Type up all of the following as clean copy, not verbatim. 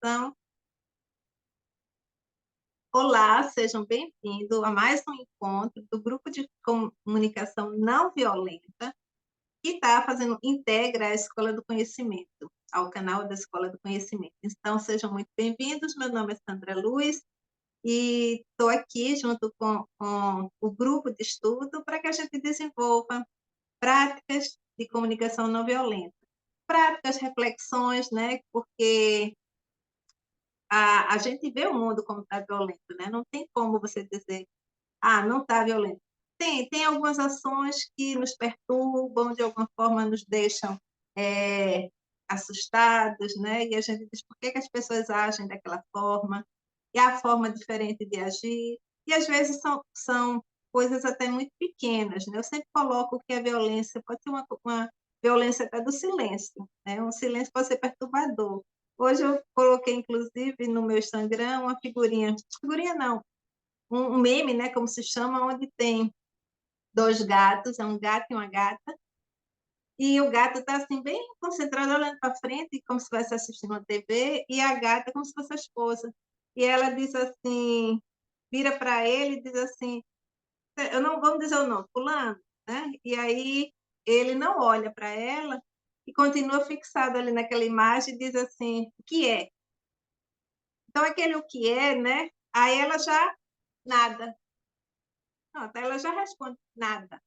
gravação. Olá, sejam bem-vindos a mais um encontro do Grupo de Comunicação Não Violenta, que integra a Escola do Conhecimento, ao canal da Escola do Conhecimento. Então, sejam muito bem-vindos. Meu nome é Sandra Luz e estou aqui junto com o grupo de estudo para que a gente desenvolva práticas de comunicação não violenta. Práticas, reflexões, né? Porque a gente vê o mundo como está violento, né? Não tem como você dizer, não está violento. Tem algumas ações que nos perturbam, de alguma forma nos deixam assustados, né? E a gente diz, por que as pessoas agem daquela forma? E a forma diferente de agir. E às vezes são coisas até muito pequenas, né? Eu sempre coloco que a violência pode ser uma violência até do silêncio, né? Um silêncio pode ser perturbador. Hoje eu coloquei, inclusive, no meu Instagram, uma figurinha não, um meme, né, como se chama, onde tem dois gatos, é um gato e uma gata, e o gato está assim, bem concentrado, olhando para frente, como se estivesse assistindo uma TV, e a gata como se fosse a esposa. E ela diz assim, vira para ele e diz assim, eu não, vamos dizer o nome, fulano, né? E aí ele não olha para ela e continua fixado ali naquela imagem e diz assim, o que é? Então, aquele o que é, né? Aí ela já, nada. Pronto, ela já responde, nada.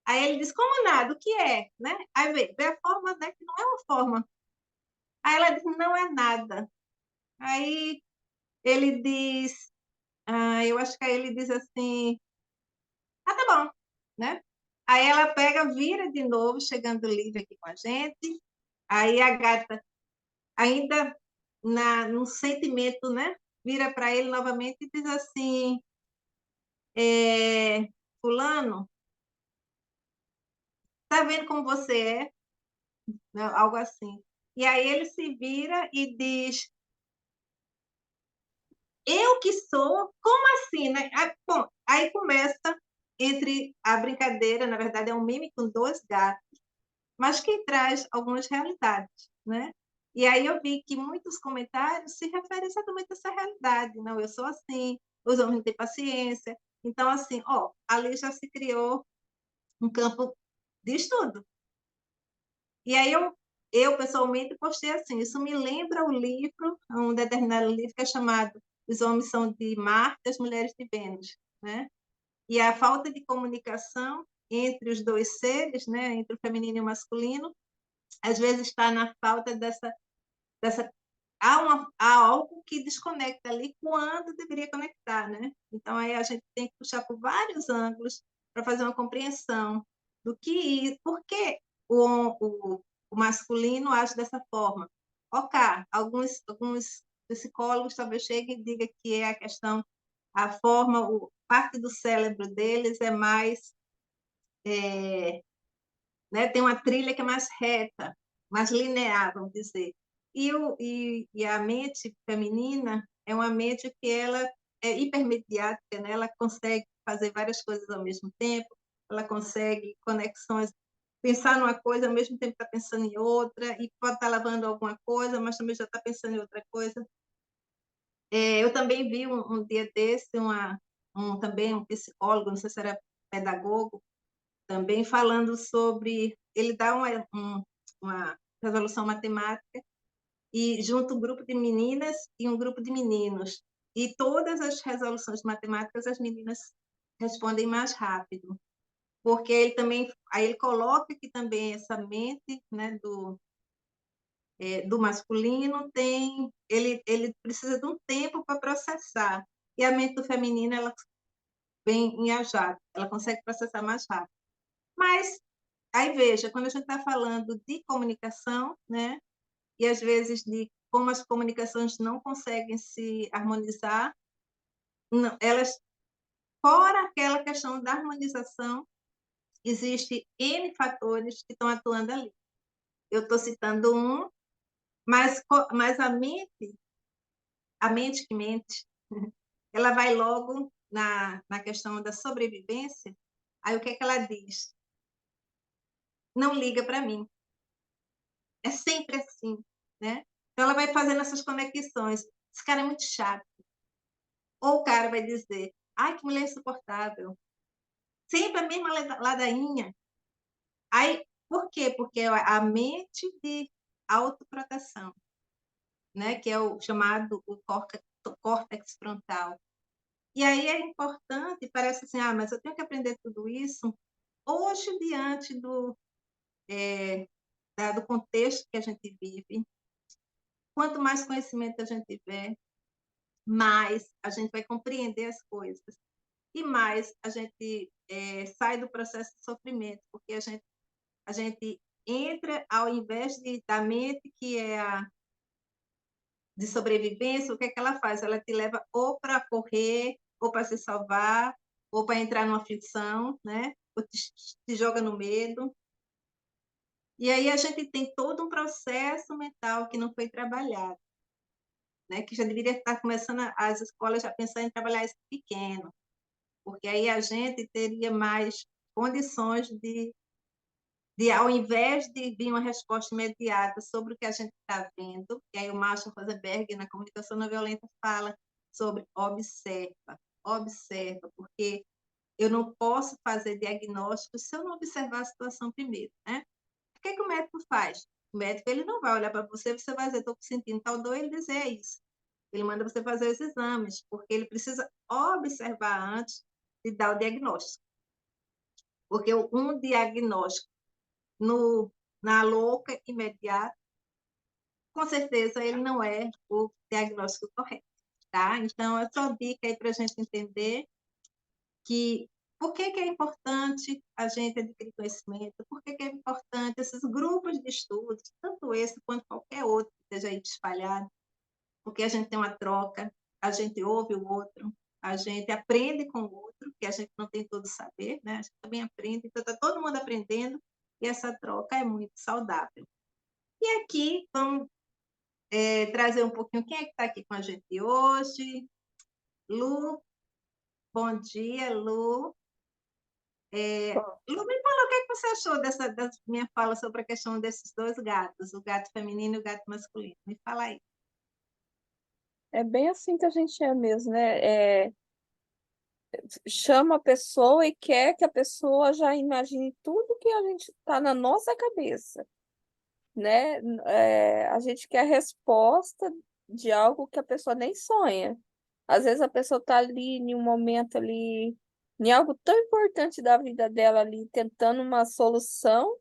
Aí ele diz, como nada? O que é? Né? Aí vê a forma, né, que não é uma forma. Aí ela diz, não é nada. Aí ele diz, eu acho que aí ele diz assim, tá bom, né? Aí ela pega, vira de novo, chegando livre aqui com a gente. Aí a gata, ainda num sentimento, né? Vira para ele novamente e diz assim, fulano, tá vendo como você é? Né? Algo assim. E aí ele se vira e diz, eu que sou? Como assim, né? Bom, aí começa entre a brincadeira, na verdade é um meme com dois gatos, mas que traz algumas realidades, né? E aí eu vi que muitos comentários se referem exatamente a essa realidade. Não, eu sou assim, os homens não têm paciência. Então, assim, ali já se criou um campo de estudo. E aí eu pessoalmente postei assim, isso me lembra o livro, um determinado livro que é chamado Os Homens São de Marte, as Mulheres de Vênus, né? E a falta de comunicação entre os dois seres, né, entre o feminino e o masculino, às vezes está na falta dessa há algo que desconecta ali quando deveria conectar, né? Então aí a gente tem que puxar por vários ângulos para fazer uma compreensão do que, por que o masculino age dessa forma. Ok, alguns psicólogos talvez cheguem e digam que é a questão, a forma, parte do cérebro deles é mais, né, tem uma trilha que é mais reta, mais linear, vamos dizer. E a mente feminina é uma mente que ela é hipermediática, né? Ela consegue fazer várias coisas ao mesmo tempo, ela consegue conexões, pensar numa coisa, ao mesmo tempo está pensando em outra, e pode estar lavando alguma coisa, mas também já está pensando em outra coisa. Eu também vi um dia desse, também um psicólogo, não sei se era pedagogo, também falando sobre, ele dá uma resolução matemática e junto um grupo de meninas e um grupo de meninos. E todas as resoluções matemáticas as meninas respondem mais rápido, porque ele também, aí ele coloca que também essa mente, né, do masculino ele precisa de um tempo para processar, e a mente do feminino ela vem em jato, ela consegue processar mais rápido. Mas aí veja, quando a gente está falando de comunicação, né, e às vezes de como as comunicações não conseguem se harmonizar, não, elas, fora aquela questão da harmonização, existe N fatores que estão atuando ali. Eu estou citando um, mas a mente que mente, ela vai logo na questão da sobrevivência. Aí o que é que ela diz? Não liga para mim. É sempre assim, né? Então, ela vai fazendo essas conexões. Esse cara é muito chato. Ou o cara vai dizer, ai, que mulher insuportável. Sempre a mesma ladainha. Aí, por quê? Porque a mente de autoproteção, né? Que é o chamado o córtex frontal. E aí é importante, parece assim, mas eu tenho que aprender tudo isso hoje, diante do contexto que a gente vive. Quanto mais conhecimento a gente tiver, mais a gente vai compreender as coisas. E mais a gente sai do processo de sofrimento, porque a gente entra, ao invés da mente, que é a de sobrevivência, o que é que ela faz? Ela te leva ou para correr, ou para se salvar, ou para entrar numa aflição, né? Ou te joga no medo. E aí a gente tem todo um processo mental que não foi trabalhado, né? Que já deveria estar começando as escolas já pensando em trabalhar isso pequeno, porque aí a gente teria mais condições ao invés de vir uma resposta imediata sobre o que a gente está vendo, e aí o Marshall Rosenberg, na comunicação não violenta, fala sobre observa, porque eu não posso fazer diagnóstico se eu não observar a situação primeiro, né? O que o médico faz? O médico ele não vai olhar para você, você vai dizer, estou sentindo tal dor, ele dizer é isso. Ele manda você fazer os exames, porque ele precisa observar antes de dar o diagnóstico. Porque um diagnóstico na louca imediata, com certeza ele não é o diagnóstico correto, tá? Então, é só dica aí para a gente entender que por que é importante a gente adquirir conhecimento, por que é importante esses grupos de estudos, tanto esse quanto qualquer outro que esteja aí espalhado, porque a gente tem uma troca, a gente ouve o outro, a gente aprende com o outro, que a gente não tem todo saber, né? A gente também aprende, então está todo mundo aprendendo, e essa troca é muito saudável. E aqui, vamos trazer um pouquinho, quem é que está aqui com a gente hoje? Lu, bom dia, Lu. Lu, me fala o que é que você achou da minha fala sobre a questão desses dois gatos, o gato feminino e o gato masculino. Me fala aí. É bem assim que a gente é mesmo, né? Chama a pessoa e quer que a pessoa já imagine tudo que a gente está na nossa cabeça, né? A gente quer a resposta de algo que a pessoa nem sonha. Às vezes a pessoa está ali em um momento ali, em algo tão importante da vida dela ali, tentando uma solução,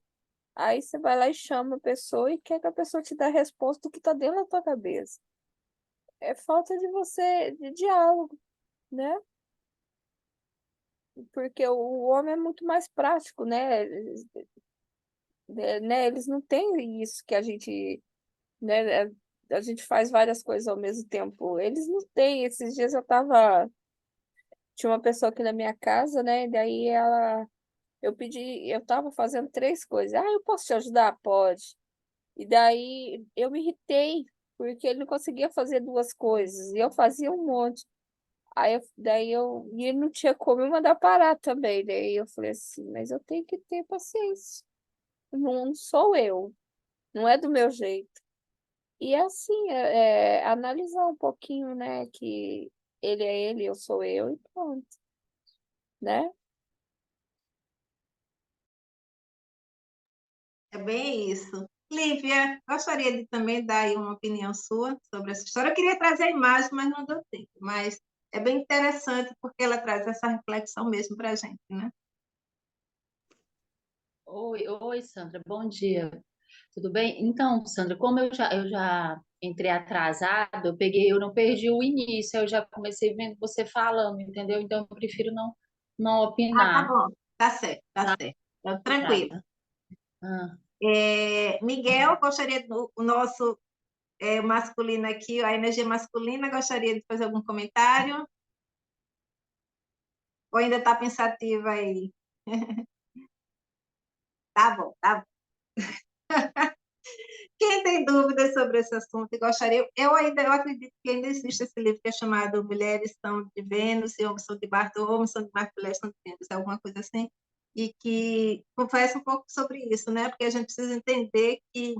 aí você vai lá e chama a pessoa e quer que a pessoa te dê a resposta do que está dentro da tua cabeça. É falta de diálogo, né? Porque o homem é muito mais prático, né? Eles não têm isso que a gente, né? A gente faz várias coisas ao mesmo tempo. Eles não têm. Esses dias tinha uma pessoa aqui na minha casa, né? Daí eu tava fazendo três coisas. Ah, eu posso te ajudar? Pode. E daí eu me irritei, porque ele não conseguia fazer duas coisas, e eu fazia um monte. E ele não tinha como eu mandar parar também. Daí eu falei assim, mas eu tenho que ter paciência. Não sou eu, não é do meu jeito. E assim, analisar um pouquinho, né, que ele é ele, eu sou eu, e pronto, né? É bem isso. Lívia, gostaria de também dar aí uma opinião sua sobre essa história. Eu queria trazer a imagem, mas não deu tempo. Mas é bem interessante porque ela traz essa reflexão mesmo para a gente, né? Oi, Sandra, bom dia. Tudo bem? Então, Sandra, como eu já entrei atrasada, eu não perdi o início, eu já comecei vendo você falando, entendeu? Então, eu prefiro não Ah, tá opinar. bom. Tá certo, tá certo. Então, tranquilo. Obrigada. Ah, Miguel, gostaria do o nosso masculino aqui, a energia masculina, gostaria de fazer algum comentário? Ou ainda está pensativa aí? Tá bom, tá bom. Quem tem dúvidas sobre esse assunto e gostaria, eu acredito que ainda existe esse livro que é chamado Mulheres são de Vênus e Homens são de Marte, ou Homens são de Marte, Mulheres são de Vênus, alguma coisa assim, e que conversa um pouco sobre isso, né? Porque a gente precisa entender que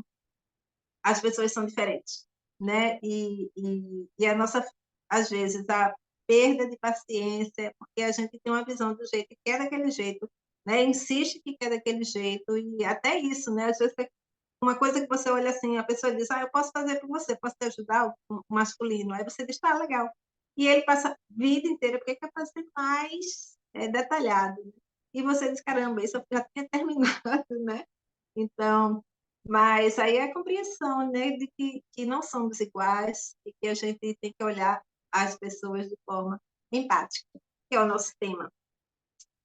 as pessoas são diferentes. né? E a nossa, às vezes, a perda de paciência, porque a gente tem uma visão do jeito que quer daquele jeito, né? Insiste que quer daquele jeito, e até isso, né? Às vezes, uma coisa que você olha assim, a pessoa diz, eu posso fazer por você, posso te ajudar, o masculino. Aí você diz, tá, legal. E ele passa a vida inteira, porque quer fazer mais detalhado. Né? E você diz, caramba, isso eu já tinha terminado, né? Então, mas aí é a compreensão, né, de que não somos iguais e que a gente tem que olhar as pessoas de forma empática, que é o nosso tema.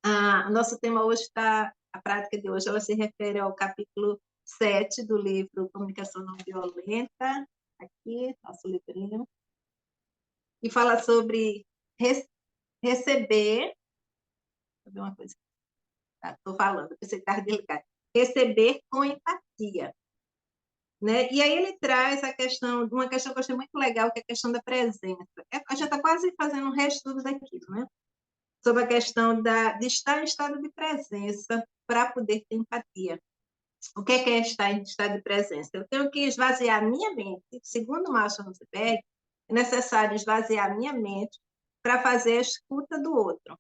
O nosso tema hoje está, a prática de hoje, ela se refere ao capítulo 7 do livro Comunicação Não Violenta, aqui, nosso livrinho, e fala sobre receber, deixa eu ver uma coisa, estou falando, pensei que estava delicado, receber com empatia. Né? E aí ele traz uma questão que eu achei muito legal, que é a questão da presença. A gente está quase fazendo um reestudo daquilo, né? Sobre a questão de estar em estado de presença para poder ter empatia. O que é estar em estado de presença? Eu tenho que esvaziar a minha mente. Segundo Marshall Rosenberg, é necessário esvaziar a minha mente para fazer a escuta do outro.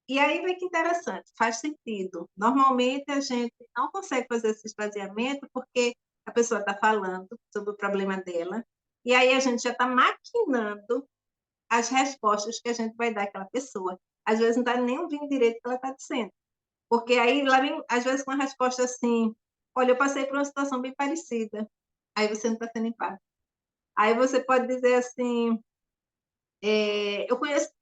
E aí vem que interessante, faz sentido. Normalmente a gente não consegue fazer esse esvaziamento porque a pessoa está falando sobre o problema dela, e aí a gente já está maquinando as respostas que a gente vai dar àquela pessoa. Às vezes não está nem ouvindo direito o que ela está dizendo. Porque aí ela vem, às vezes, com uma resposta assim, olha, eu passei por uma situação bem parecida. Aí você não está sendo empático. Aí você pode dizer assim, eu conheço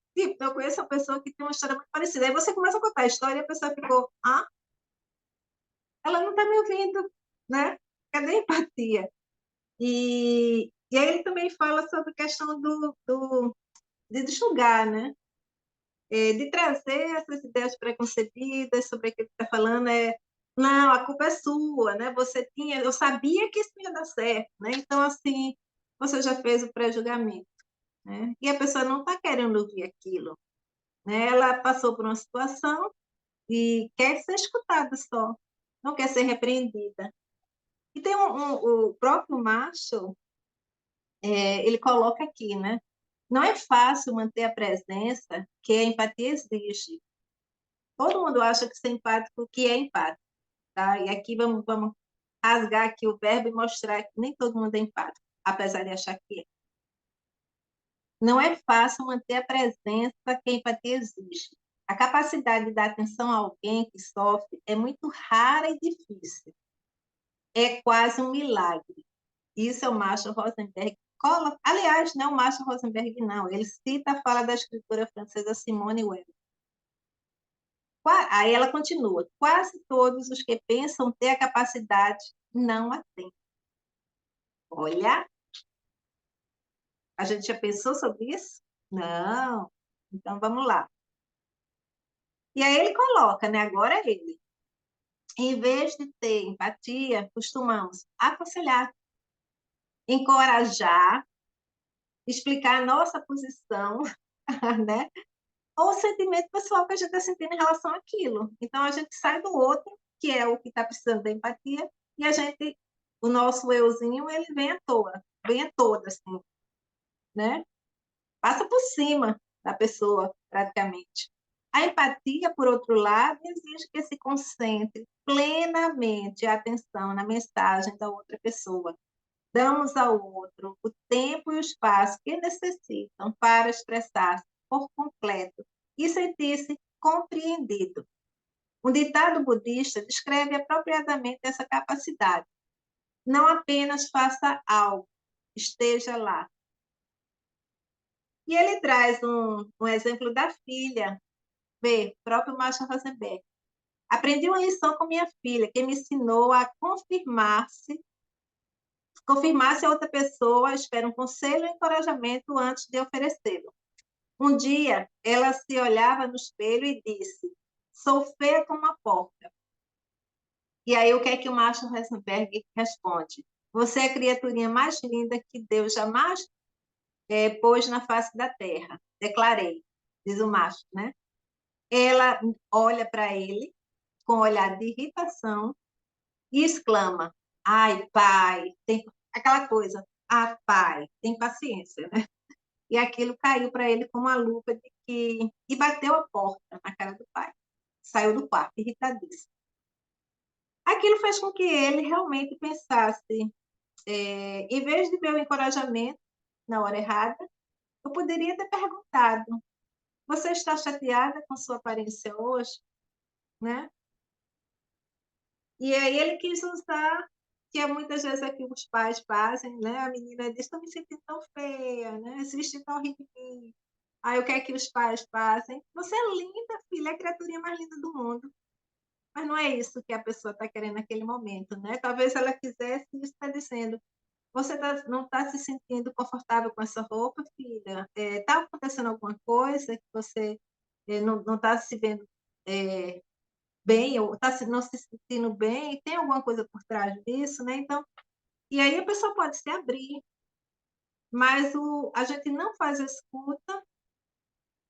uma pessoa que tem uma história muito parecida. Aí você começa a contar a história e a pessoa ficou, ela não está me ouvindo, né? Cadê a empatia? E aí ele também fala sobre a questão de julgar, né? De trazer essas ideias preconcebidas sobre aquilo que está falando, não, a culpa é sua, né? Eu sabia que isso ia dar certo, né? Então, assim, você já fez o pré-julgamento, né? E a pessoa não está querendo ouvir aquilo, né? Ela passou por uma situação e quer ser escutada só, não quer ser repreendida. E tem o próprio Marshall, ele coloca aqui, né? Não é fácil manter a presença que a empatia exige. Todo mundo acha que ser empático, que é empático, tá? E aqui vamos rasgar aqui o verbo e mostrar que nem todo mundo é empático, apesar de achar que é. Não é fácil manter a presença que a empatia exige. A capacidade de dar atenção a alguém que sofre é muito rara e difícil. É quase um milagre. Isso é o Marshall Rosenberg. Aliás, não é o Marshall Rosenberg, não. Ele cita a fala da escritora francesa Simone Weil. Aí ela continua. Quase todos os que pensam ter a capacidade não a têm. Olha, a gente já pensou sobre isso? Não. Então, vamos lá. E aí ele coloca, né? Agora é ele. Em vez de ter empatia, costumamos aconselhar, encorajar, explicar a nossa posição, né? Ou o sentimento pessoal que a gente está sentindo em relação àquilo. Então, a gente sai do outro, que é o que está precisando da empatia, e o nosso euzinho, ele vem à toa, vem a toda, assim, né? Passa por cima da pessoa, praticamente. A empatia, por outro lado, exige que se concentre plenamente a atenção na mensagem da outra pessoa. Damos ao outro o tempo e o espaço que necessitam para expressar-se por completo e sentir-se compreendido. Um ditado budista descreve apropriadamente essa capacidade. Não apenas faça algo, esteja lá. E ele traz um exemplo da filha, próprio Marshall Rosenberg. Aprendi uma lição com minha filha, que me ensinou a confirmar se a outra pessoa espera um conselho ou encorajamento antes de oferecê-lo. Um dia, ela se olhava no espelho e disse, sou feia como uma porca. E aí, o que é que o Marshall Rosenberg responde? Você é a criaturinha mais linda que Deus jamais pôs na face da terra. Declarei, diz o macho, né? Ela olha para ele com um olhar de irritação e exclama, ai, pai, tem aquela coisa, ah, pai, tem paciência, né? E aquilo caiu para ele como uma lupa e bateu a porta na cara do pai. Saiu do quarto, irritadíssimo. Aquilo fez com que ele realmente pensasse, em vez de ver o encorajamento na hora errada, eu poderia ter perguntado: você está chateada com sua aparência hoje, né? E aí ele quis usar, que é muitas vezes é que os pais fazem, né? A menina diz: estou me sentindo tão feia, né? Esse vestido tão horrível em mim. Aí o que é que os pais fazem? Você é linda, filha, é a criaturinha mais linda do mundo. Mas não é isso que a pessoa está querendo naquele momento, né? Talvez ela quisesse, isso está dizendo: você não está se sentindo confortável com essa roupa, filha? Está acontecendo alguma coisa que você não está se vendo bem, ou está não se sentindo bem? Tem alguma coisa por trás disso, né? Então, e aí a pessoa pode se abrir, mas a gente não faz a escuta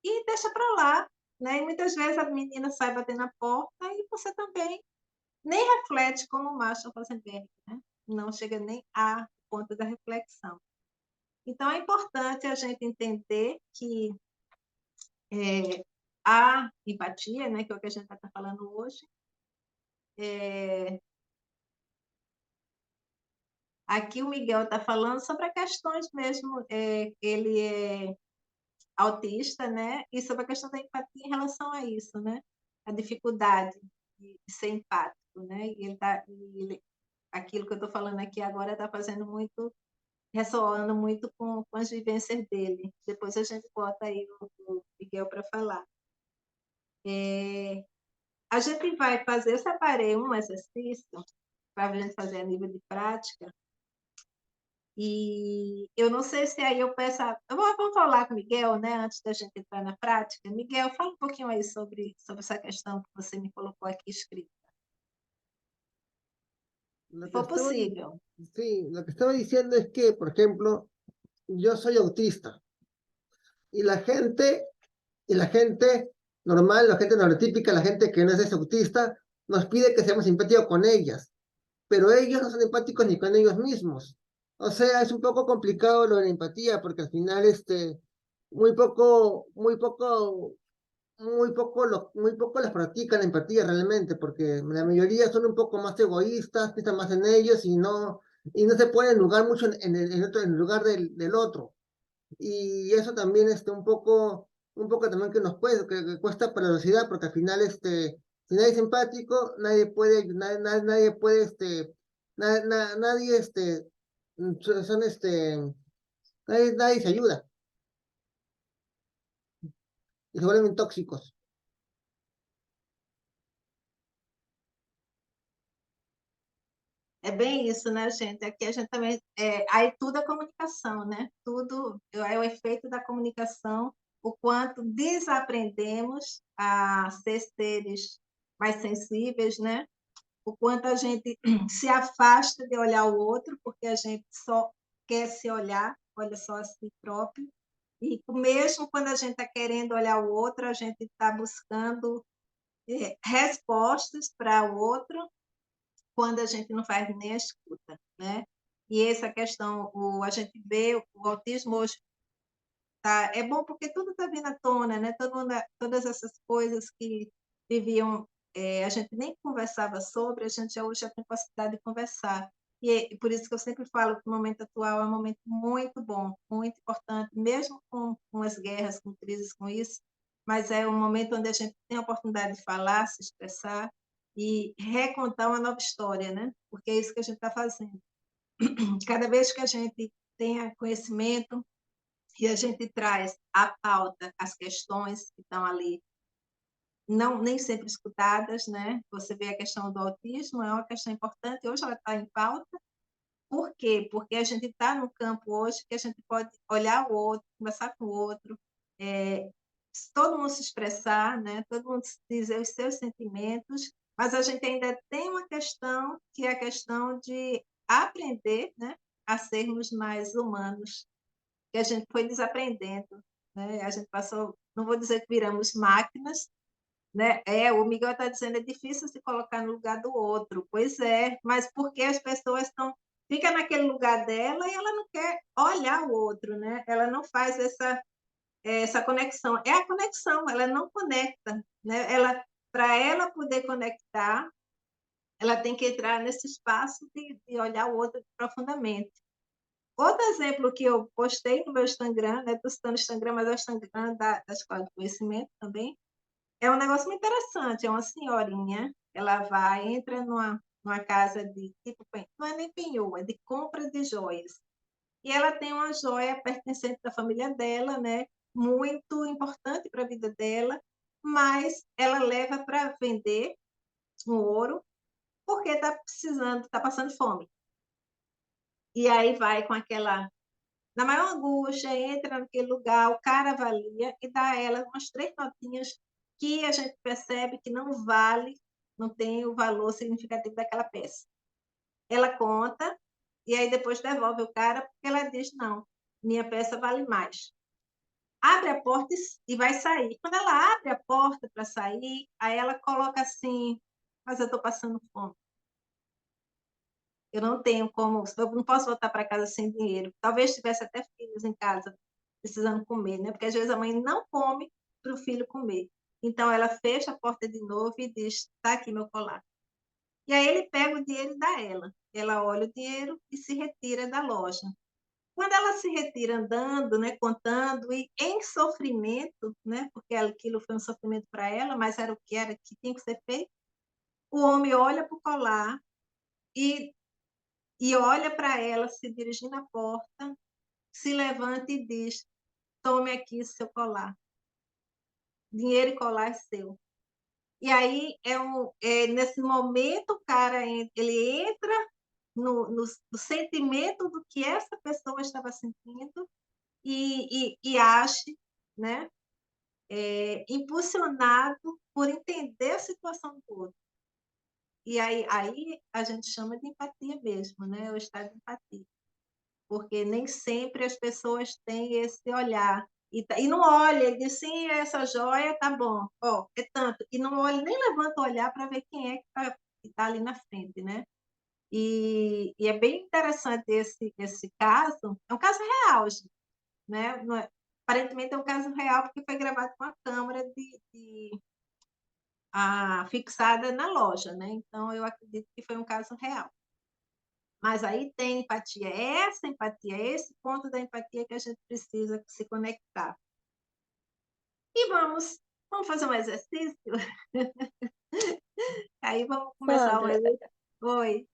e deixa para lá, né? E muitas vezes a menina sai batendo na porta e você também nem reflete como o Marshall Rosenberg, né? Não chega nem a ponto da reflexão. Então, é importante a gente entender que a empatia, né, que é o que a gente vai estar falando hoje, aqui o Miguel está falando sobre questões mesmo, ele é autista, né, e sobre a questão da empatia em relação a isso, né, a dificuldade de ser empático, né, aquilo que eu estou falando aqui agora está fazendo muito, ressoando muito com as vivências dele. Depois a gente bota aí o Miguel para falar. A gente vai fazer, eu separei um exercício para a gente fazer a nível de prática, e eu não sei se aí eu peço, vamos falar com o Miguel, né, antes da gente entrar na prática. Miguel, fala um pouquinho aí sobre essa questão que você me colocou aqui escrita, Lo se que for estaba, possível. sí, lo que estaba diciendo es que, por ejemplo, yo soy autista y la gente normal, la gente neurotípica, la gente que no es autista, nos pide que seamos simpáticos con ellas, pero ellos no son empáticos ni con ellos mismos. O sea, es un poco complicado lo de la empatía, porque al final, muy poco, muy poco, muy poco las practican la empatía realmente, porque la mayoría son un poco más egoístas, piensan más en ellos y no se pueden lugar mucho en el lugar del otro. Y eso también un poco también que nos que cuesta para la sociedad, porque al final si nadie es empático, nadie puede nadie son nadie se ayuda y se vuelven tóxicos. É bem isso, né, gente? Aqui a gente também. Aí tudo é comunicação, né? Tudo é o efeito da comunicação, o quanto desaprendemos a ser seres mais sensíveis, né? O quanto a gente se afasta de olhar o outro, porque a gente só quer se olhar, olha só a si próprio. E mesmo quando a gente está querendo olhar o outro, a gente está buscando respostas para o outro, quando a gente não faz nem a escuta, né? E essa questão, a gente vê o autismo hoje, é bom porque tudo está vindo à tona, né? Todas essas coisas que viviam, a gente nem conversava sobre, a gente já hoje já tem possibilidade de conversar. E por isso que eu sempre falo que o momento atual é um momento muito bom, muito importante, mesmo com as guerras, com crises, com isso, mas é um momento onde a gente tem a oportunidade de falar, se expressar e recontar uma nova história, né? Porque é isso que a gente está fazendo. Cada vez que a gente tenha conhecimento e a gente traz à pauta as questões que estão ali, não nem sempre escutadas, né? Você vê a questão do autismo, é uma questão importante, hoje ela está em pauta. Por quê? Porque a gente está no campo hoje que a gente pode olhar o outro, conversar com o outro, todo mundo se expressar, né? Todo mundo dizer os seus sentimentos, mas a gente ainda tem uma questão que é a questão de aprender, né? A sermos mais humanos, que a gente foi desaprendendo, né? A gente passou, não vou dizer que viramos máquinas, né? O Miguel está dizendo é difícil se colocar no lugar do outro, pois é, mas porque as pessoas estão fica naquele lugar dela e ela não quer olhar o outro, né? Ela não faz essa conexão. É a conexão, ela não conecta, né? Para ela poder conectar, ela tem que entrar nesse espaço de olhar o outro profundamente. Outro exemplo que eu postei no meu Instagram, né? Estou citando o Instagram, mas é o Instagram da Escola de Conhecimento também. É um negócio muito interessante, é uma senhorinha, ela entra numa casa de tipo, não é nem penhor, é de compra de joias. E ela tem uma joia pertencente da família dela, né? Muito importante para a vida dela, mas ela leva para vender o ouro porque está precisando, está passando fome. E aí vai com aquela, na maior angústia, entra naquele lugar, o cara avalia e dá a ela umas 3 notinhas que a gente percebe que não vale, não tem o valor significativo daquela peça. Ela conta e aí depois devolve o cara porque ela diz, não, minha peça vale mais. Abre a porta e vai sair. Quando ela abre a porta para sair, aí ela coloca assim, mas eu estou passando fome. Eu não tenho como, eu não posso voltar para casa sem dinheiro. Talvez tivesse até filhos em casa precisando comer, né? Porque às vezes a mãe não come para o filho comer. Então ela fecha a porta de novo e diz: "Está aqui meu colar". E aí ele pega o dinheiro e dá a ela. Ela olha o dinheiro e se retira da loja. Quando ela se retira andando, né, contando e em sofrimento, né, porque aquilo foi um sofrimento para ela, mas era o que era que tinha que ser feito. O homem olha para o colar e olha para ela se dirigindo à porta, se levanta e diz: "Tome aqui seu colar. Dinheiro e colar é seu". E aí nesse momento o cara ele entra no sentimento do que essa pessoa estava sentindo e age, né, impulsionado por entender a situação do outro. E aí a gente chama de empatia mesmo, né, o estado de empatia. Porque nem sempre as pessoas têm esse olhar. E não olha, e diz, sim, essa joia tá bom, ó, é tanto. E não olha, nem levanta o olhar para ver quem é que tá ali na frente, né? E é bem interessante esse caso. É um caso real, gente, né? Aparentemente é um caso real porque foi gravado com a câmera fixada na loja, né? Então eu acredito que foi um caso real. Mas aí tem empatia, essa empatia, esse ponto da empatia que a gente precisa se conectar. E vamos fazer um exercício? Aí vamos começar um Sandra, exercício. Oi,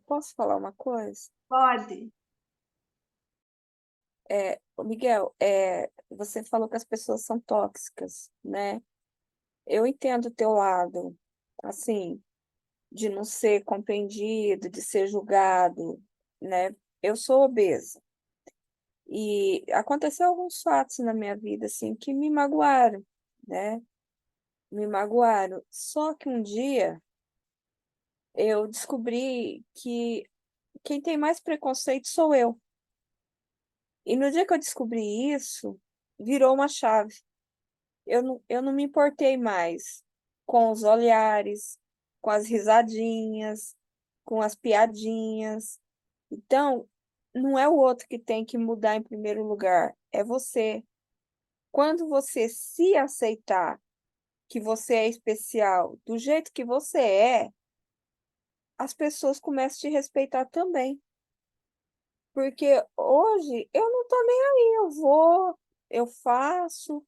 posso falar uma coisa? pode? Ô, Miguel, você falou que as pessoas são tóxicas, né? Eu entendo o teu lado, assim, de não ser compreendido, de ser julgado, né? Eu sou obesa e aconteceu alguns fatos na minha vida, assim, que me magoaram, né? Me magoaram. Só que um dia eu descobri que quem tem mais preconceito sou eu. E no dia que eu descobri isso, virou uma chave. Eu não me importei mais com os olhares, com as risadinhas, com as piadinhas. Então, não é o outro que tem que mudar em primeiro lugar, é você. Quando você se aceitar que você é especial do jeito que você é, as pessoas começam a te respeitar também. Porque hoje eu não tô nem aí, eu vou, eu faço,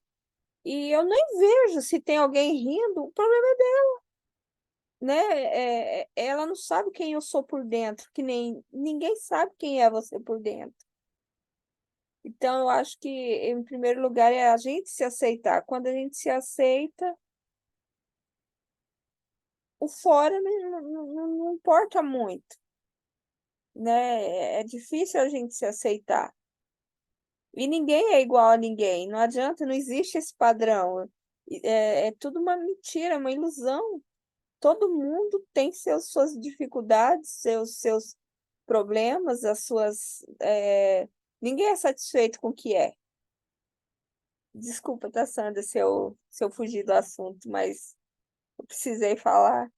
e eu nem vejo se tem alguém rindo, o problema é dela, né? Ela não sabe quem eu sou por dentro, que nem ninguém sabe quem é você por dentro. Então, eu acho que, em primeiro lugar, é a gente se aceitar. Quando a gente se aceita, o fora não importa muito, né? É difícil a gente se aceitar. E ninguém é igual a ninguém. Não adianta, não existe esse padrão. É tudo uma mentira, uma ilusão. Todo mundo tem suas dificuldades, seus problemas, as suas. Ninguém é satisfeito com o que é. Desculpa, tá, Sandra, se eu fugir do assunto, mas eu precisei falar.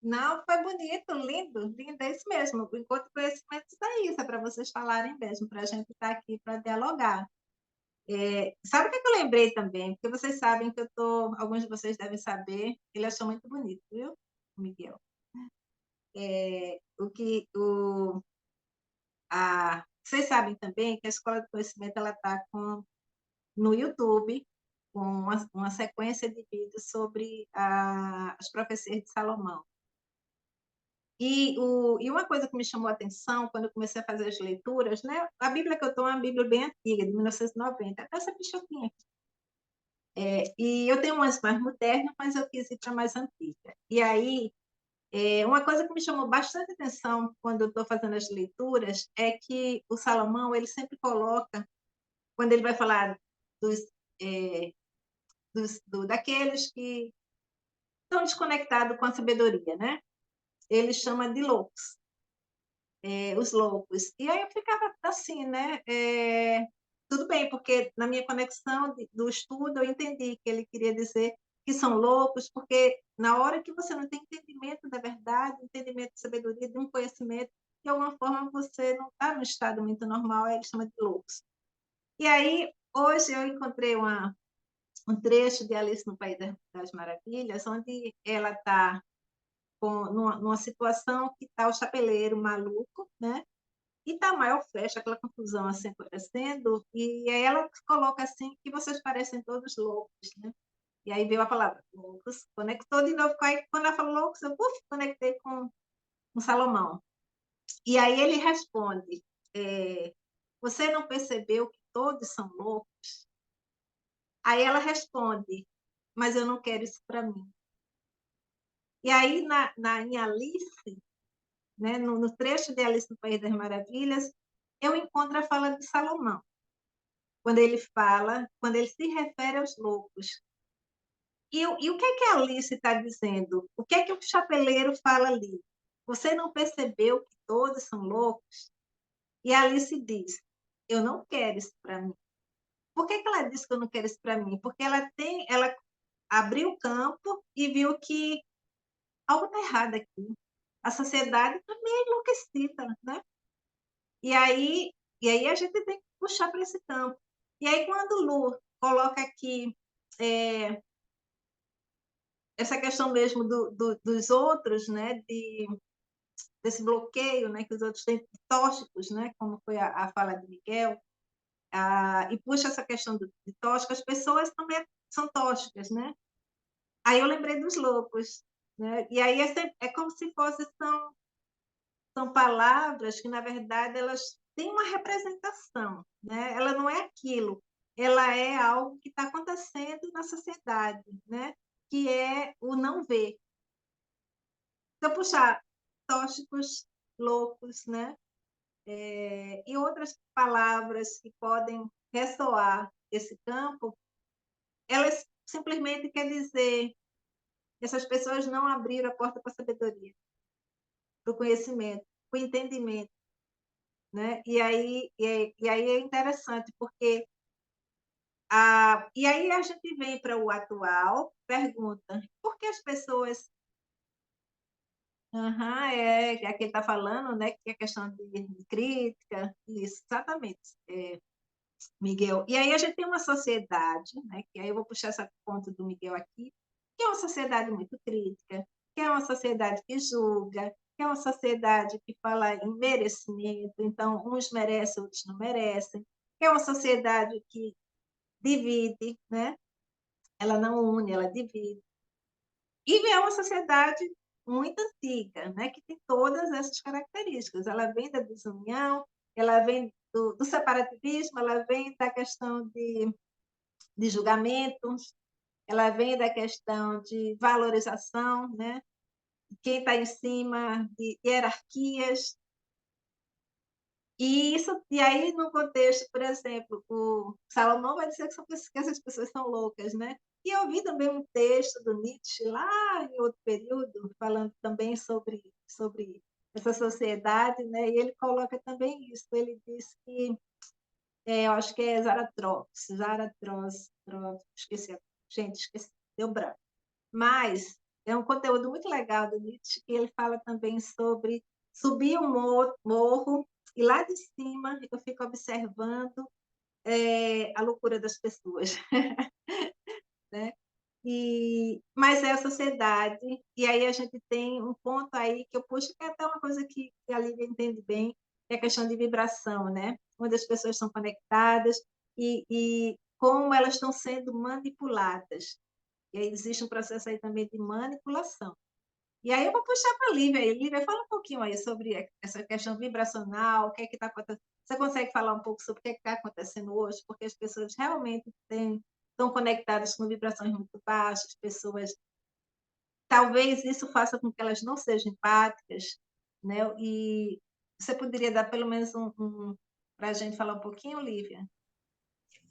Não, foi bonito, lindo, lindo, é isso mesmo. O encontro de conhecimentos é isso, é para vocês falarem mesmo, para a gente estar aqui para dialogar. Sabe o que eu lembrei também? Porque vocês sabem que alguns de vocês devem saber, ele achou muito bonito, viu, o Miguel? Vocês sabem também que a Escola do Conhecimento ela está no YouTube com uma sequência de vídeos sobre as profecias de Salomão. E uma coisa que me chamou a atenção quando eu comecei a fazer as leituras, né? A Bíblia que eu estou é uma Bíblia bem antiga, de 1990, até essa pichoquinha aqui. E eu tenho umas mais modernas, mas eu quis ir para mais antiga. E aí, uma coisa que me chamou bastante atenção quando eu estou fazendo as leituras é que o Salomão, ele sempre coloca, quando ele vai falar dos, é, daqueles que estão desconectados com a sabedoria, né? Ele chama de loucos, os loucos. E aí eu ficava assim, né? Tudo bem, porque na minha conexão do estudo eu entendi que ele queria dizer que são loucos, porque na hora que você não tem entendimento da verdade, entendimento de sabedoria, de um conhecimento, de alguma forma você não está no estado muito normal, aí ele chama de loucos. E aí, hoje eu encontrei um trecho de Alice no País das Maravilhas, onde ela está numa situação que está o chapeleiro maluco, né? E está a maior festa, aquela confusão assim acontecendo, e aí ela coloca assim que vocês parecem todos loucos, né? E aí veio a palavra loucos, conectou de novo, aí quando ela falou loucos, eu conectei com Salomão. E aí ele responde, você não percebeu que todos são loucos? Aí ela responde, mas eu não quero isso para mim. E aí, em Alice, né, no trecho de Alice no País das Maravilhas, eu encontro a fala de Salomão, quando ele se refere aos loucos. E o que é que a Alice está dizendo? O que é que o chapeleiro fala ali? Você não percebeu que todos são loucos? E a Alice diz, eu não quero isso para mim. Por que ela disse que eu não quero isso para mim? Porque ela abriu o campo e viu que algo está errado aqui. A sociedade está meio enlouquecida, né? E aí a gente tem que puxar para esse campo. E aí, quando o Lu coloca aqui essa questão mesmo dos outros, né? Desse bloqueio, né? Que os outros têm tóxicos, né? Como foi a fala de Miguel, e puxa essa questão de tóxico, as pessoas também são tóxicas, né? Aí eu lembrei dos loucos, né? E aí é como se são palavras que, na verdade, elas têm uma representação, né? Ela não é aquilo, ela é algo que está acontecendo na sociedade, né? Que é o não ver. Então, puxar tóxicos, loucos, né? E outras palavras que podem ressoar esse campo, elas simplesmente quer dizer que essas pessoas não abriram a porta para a sabedoria, para o conhecimento, para o entendimento, né? E aí é interessante, porque e aí a gente vem para o atual, pergunta, por que as pessoas... é que ele está falando, né? Que é questão de crítica, isso, exatamente, Miguel. E aí a gente tem uma sociedade, né? Que aí eu vou puxar essa ponta do Miguel aqui, que é uma sociedade muito crítica, que é uma sociedade que julga, que é uma sociedade que fala em merecimento, então uns merecem, outros não merecem, que é uma sociedade que divide, né? Ela não une, ela divide. E é uma sociedade muito antiga, né? Que tem todas essas características. Ela vem da desunião, ela vem do separativismo, ela vem da questão de julgamentos, ela vem da questão de valorização, né? Quem está em cima, de hierarquias. E aí, no contexto, por exemplo, o Salomão vai dizer que essas pessoas são loucas, né? E eu vi também um texto do Nietzsche, lá em outro período, falando também sobre essa sociedade, né? E ele coloca também isso. Ele diz que, eu acho que é Zaratroz, esqueci, gente, esqueci, deu branco. Mas É um conteúdo muito legal do Nietzsche, e ele fala também sobre subir um morro, e lá de cima eu fico observando a loucura das pessoas, né? Mas é a sociedade, e aí a gente tem um ponto aí que eu puxo, que é até uma coisa que a Lívia entende bem, que é a questão de vibração, né? Onde as pessoas estão conectadas e como elas estão sendo manipuladas. E aí existe um processo aí também de manipulação. E aí eu vou puxar para a Lívia. Lívia, fala um pouquinho aí sobre essa questão vibracional, o que é que está acontecendo. Você consegue falar um pouco sobre o que é que está acontecendo hoje? Porque as pessoas realmente estão conectadas com vibrações muito baixas, pessoas... Talvez isso faça com que elas não sejam empáticas, né? E você poderia dar pelo menos para a gente falar um pouquinho, Lívia?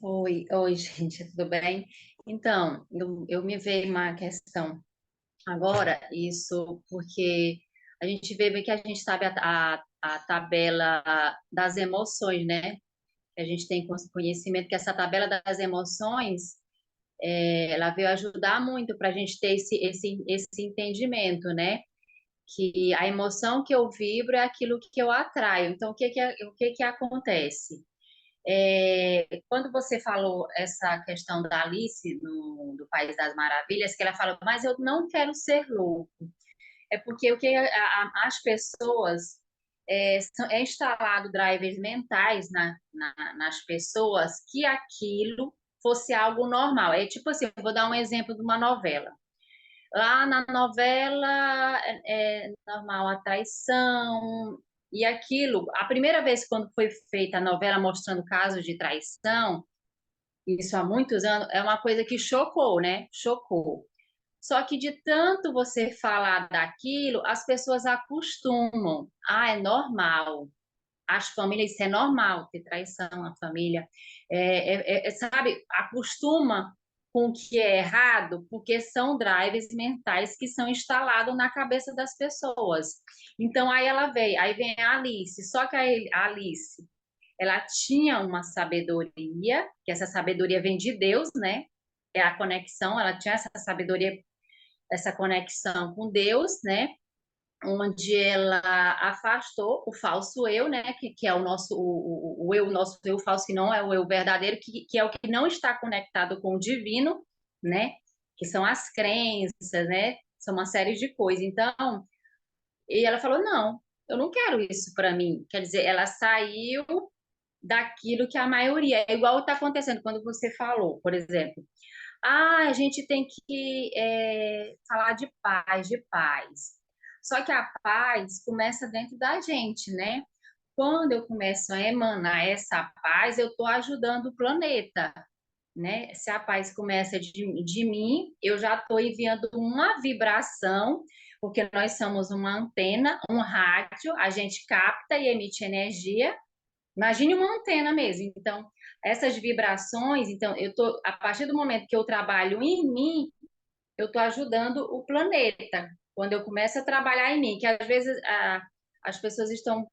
Oi, gente, tudo bem? Então, eu me veio uma questão agora, isso porque a gente vê bem que a gente sabe a tabela das emoções, né? A gente tem conhecimento que essa tabela das emoções, ela veio ajudar muito para a gente ter esse entendimento, né? Que a emoção que eu vibro é aquilo que eu atraio. Então, o que que acontece? Quando você falou essa questão da Alice do País das Maravilhas, que ela fala, mas eu não quero ser louco. É porque as pessoas é instalado drivers mentais nas pessoas que aquilo fosse algo normal. É tipo assim, eu vou dar um exemplo de uma novela. Lá na novela é normal a traição e aquilo. A primeira vez quando foi feita a novela mostrando casos de traição, isso há muitos anos, é uma coisa que chocou, né? Chocou. Só que de tanto você falar daquilo, as pessoas acostumam. Ah, é normal. As famílias, isso é normal, ter traição na família. Sabe, acostuma com o que é errado, porque são drives mentais que são instalados na cabeça das pessoas. Então, aí vem a Alice. Só que a Alice, ela tinha uma sabedoria, que essa sabedoria vem de Deus, né? É a conexão, ela tinha essa sabedoria, essa conexão com Deus, né? Onde ela afastou o falso eu, né? Que é o nosso o eu, nosso eu falso, que não é o eu verdadeiro, que é o que não está conectado com o divino, né? Que são as crenças, né? São uma série de coisas. Então, e ela falou: não, eu não quero isso para mim. Quer dizer, ela saiu daquilo que a maioria, é igual está acontecendo quando você falou, por exemplo. Ah, a gente tem que falar de paz, de paz. Só que a paz começa dentro da gente, né? Quando eu começo a emanar essa paz, eu estou ajudando o planeta, né? Se a paz começa de mim, eu já estou enviando uma vibração, porque nós somos uma antena, um rádio, a gente capta e emite energia. Imagine uma antena mesmo. Então, essas vibrações, então, a partir do momento que eu trabalho em mim, eu estou ajudando o planeta. Quando eu começo a trabalhar em mim, que às vezes as pessoas estão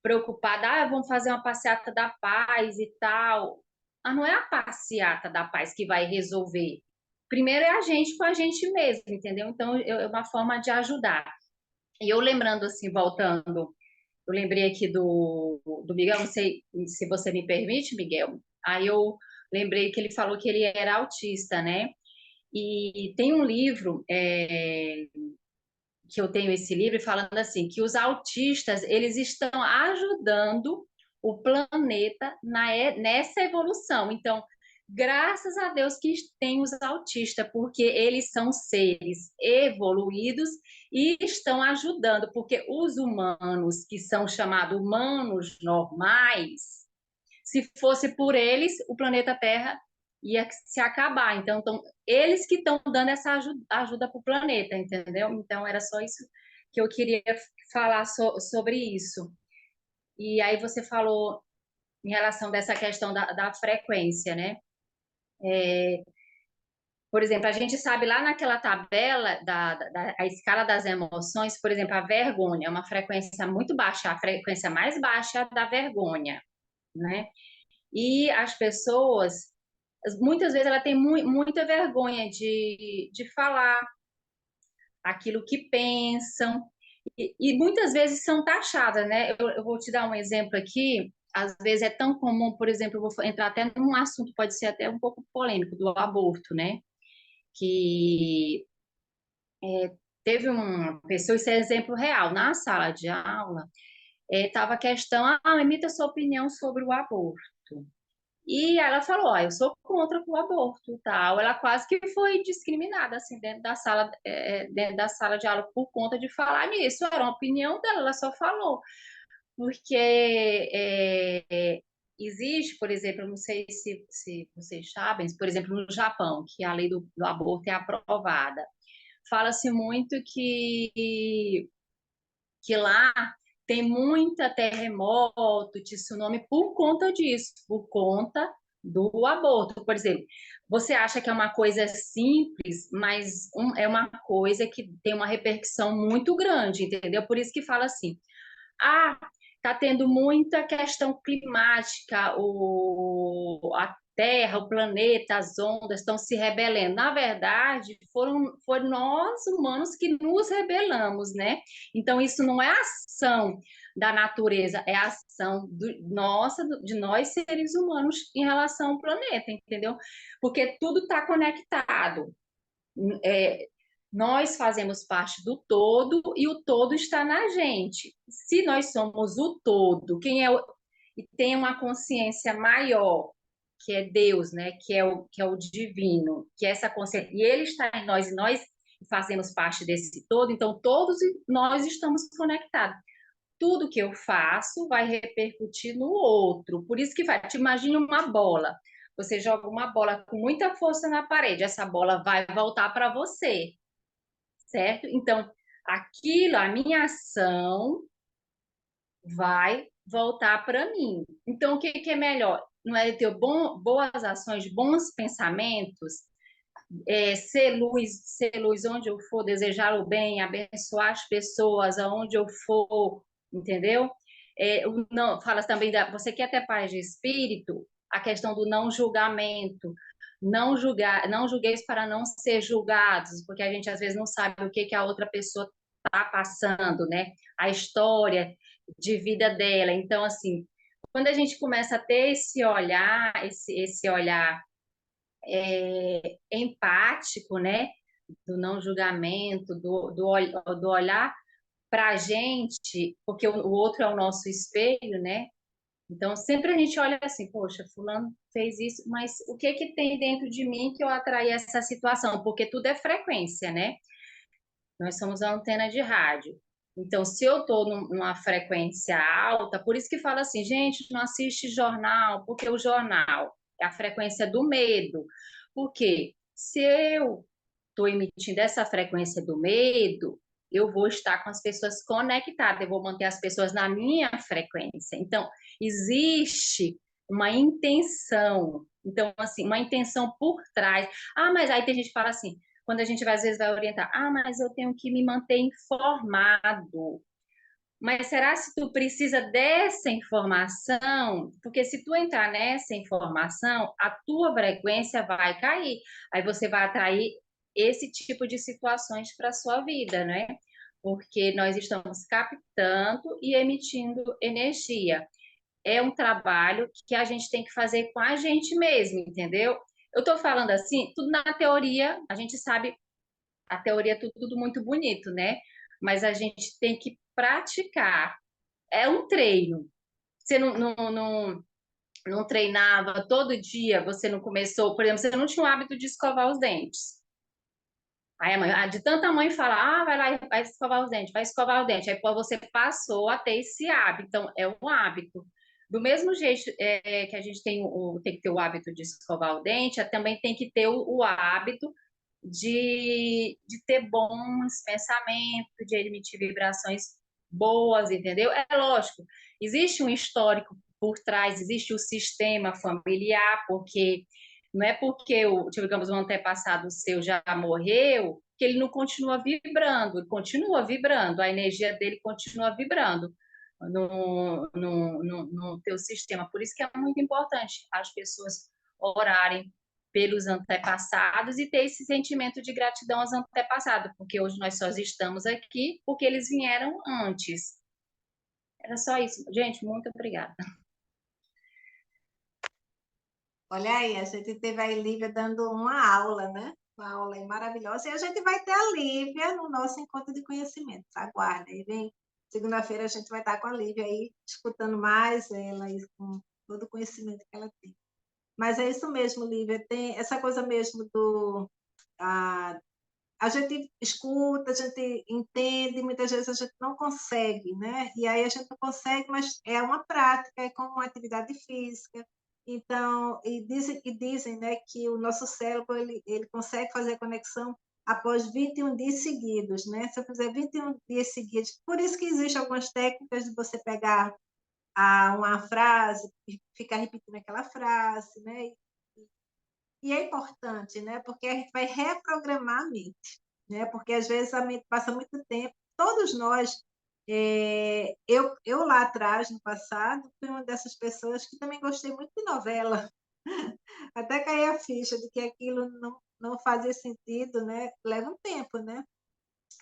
preocupadas, vamos fazer uma passeata da paz e tal. Mas não é a passeata da paz que vai resolver. Primeiro é a gente com a gente mesmo, entendeu? Então, é uma forma de ajudar. E eu lembrando assim, voltando, eu lembrei aqui do Miguel, não sei se você me permite, Miguel. Aí eu lembrei que ele falou que ele era autista, né? E tem um livro que eu tenho esse livro falando assim que os autistas eles estão ajudando o planeta nessa evolução. Então, graças a Deus que tem os autistas, porque eles são seres evoluídos e estão ajudando, porque os humanos, que são chamados humanos normais, se fosse por eles, o planeta Terra ia se acabar. Então, eles que estão dando essa ajuda para o planeta, entendeu? Então, era só isso que eu queria falar sobre isso. E aí você falou em relação dessa questão da frequência, né? Por exemplo, a gente sabe lá naquela tabela a escala das emoções, por exemplo, a vergonha é uma frequência muito baixa, a frequência mais baixa é da vergonha, né? E as pessoas, muitas vezes, ela tem muita vergonha de falar, aquilo que pensam, e muitas vezes são taxadas, né? Eu vou te dar um exemplo aqui. Às vezes é tão comum, por exemplo, eu vou entrar até num assunto, pode ser até um pouco polêmico, do aborto, né? Que teve uma pessoa, isso é exemplo real, na sala de aula, estava a questão, emita sua opinião sobre o aborto. E ela falou, eu sou contra o aborto, tal. Ela quase que foi discriminada, assim, dentro da sala de aula por conta de falar nisso. Era uma opinião dela, ela só falou. Porque existe, por exemplo, eu não sei se vocês sabem, por exemplo, no Japão, que a lei do aborto é aprovada, fala-se muito que lá tem muita terremoto, tsunami por conta disso, por conta do aborto. Por exemplo, você acha que é uma coisa simples, mas é uma coisa que tem uma repercussão muito grande, entendeu? Por isso que fala assim, está tendo muita questão climática, a Terra, o planeta, as ondas estão se rebelando. Na verdade, foram nós humanos que nos rebelamos, né? Então, isso não é ação da natureza, é ação de nós seres humanos em relação ao planeta, entendeu? Porque tudo está conectado. Nós fazemos parte do todo e o todo está na gente. Se nós somos o todo, e tem uma consciência maior, que é Deus, né? Que é o divino, que é essa consciência, e Ele está em nós e nós fazemos parte desse todo, então todos nós estamos conectados. Tudo que eu faço vai repercutir no outro. Por isso que te imagine uma bola. Você joga uma bola com muita força na parede, essa bola vai voltar para você, certo? Então, a minha ação vai voltar para mim. Então, o que é melhor? Não é ter boas ações, bons pensamentos, ser luz onde eu for, desejar o bem, abençoar as pessoas aonde eu for, entendeu? Não, fala também você quer ter paz de espírito, a questão do não julgamento, não julgar, não julgueis para não ser julgados, porque a gente às vezes não sabe o que a outra pessoa está passando, né? A história de vida dela. Então, assim, quando a gente começa a ter esse olhar empático, né? Do não julgamento, do olhar para a gente, porque o outro é o nosso espelho, né? Então, sempre a gente olha assim, poxa, fulano fez isso, mas o que que tem dentro de mim que eu atraí essa situação? Porque tudo é frequência, né? Nós somos a antena de rádio. Então, se eu estou numa frequência alta, por isso que fala assim, gente, não assiste jornal, porque o jornal é a frequência do medo. Porque se eu estou emitindo essa frequência do medo, eu vou estar com as pessoas conectadas, eu vou manter as pessoas na minha frequência. Então, existe uma intenção. Então, assim, uma intenção por trás. Mas aí tem gente que fala assim, quando a gente às vezes vai orientar, mas eu tenho que me manter informado. Mas será se tu precisa dessa informação? Porque se tu entrar nessa informação, a tua frequência vai cair. Aí você vai atrair esse tipo de situações para a sua vida, né? Porque nós estamos captando e emitindo energia. É um trabalho que a gente tem que fazer com a gente mesmo, entendeu? Eu estou falando assim, tudo na teoria, a gente sabe, a teoria é tudo muito bonito, né? Mas a gente tem que praticar. É um treino. Você não treinava todo dia, você não começou, por exemplo, você não tinha o hábito de escovar os dentes. Aí a mãe, de tanta mãe fala, vai lá e vai escovar os dentes, vai escovar o dente. Aí pô, você passou a ter esse hábito. Então, é um hábito. Do mesmo jeito que a gente tem que ter o hábito de escovar o dente, também tem que ter o hábito de ter bons pensamentos, de emitir vibrações boas, entendeu? É lógico, existe um histórico por trás, existe o sistema familiar, porque não é porque, digamos, um antepassado seu já morreu que ele não continua vibrando, ele continua vibrando, a energia dele continua vibrando no teu sistema. Por isso que é muito importante as pessoas orarem pelos antepassados e ter esse sentimento de gratidão aos antepassados, porque hoje nós só estamos aqui porque eles vieram antes. Era só isso. Gente, muito obrigada. Olha aí, a gente teve a Lívia dando uma aula, né? Uma aula aí maravilhosa. E a gente vai ter a Lívia no nosso encontro de conhecimento. Aguarda. Aí vem segunda-feira a gente vai estar com a Lívia aí, escutando mais ela aí, com todo o conhecimento que ela tem. Mas é isso mesmo, Lívia. Tem essa coisa mesmo do... A gente escuta, a gente entende, muitas vezes a gente não consegue, né? E aí a gente não consegue, mas é uma prática, é como uma atividade física. Então, e dizem, né, que o nosso cérebro ele consegue fazer conexão após 21 dias seguidos, né? Se eu fizer 21 dias seguidos, por isso que existem algumas técnicas de você pegar uma frase e ficar repetindo aquela frase, né? E é importante, né? Porque a gente vai reprogramar a mente, né? Porque às vezes a mente passa muito tempo. Todos nós, eu lá atrás, no passado, fui uma dessas pessoas que também gostei muito de novela. Até cair a ficha de que aquilo não fazia sentido, né? Leva um tempo, né?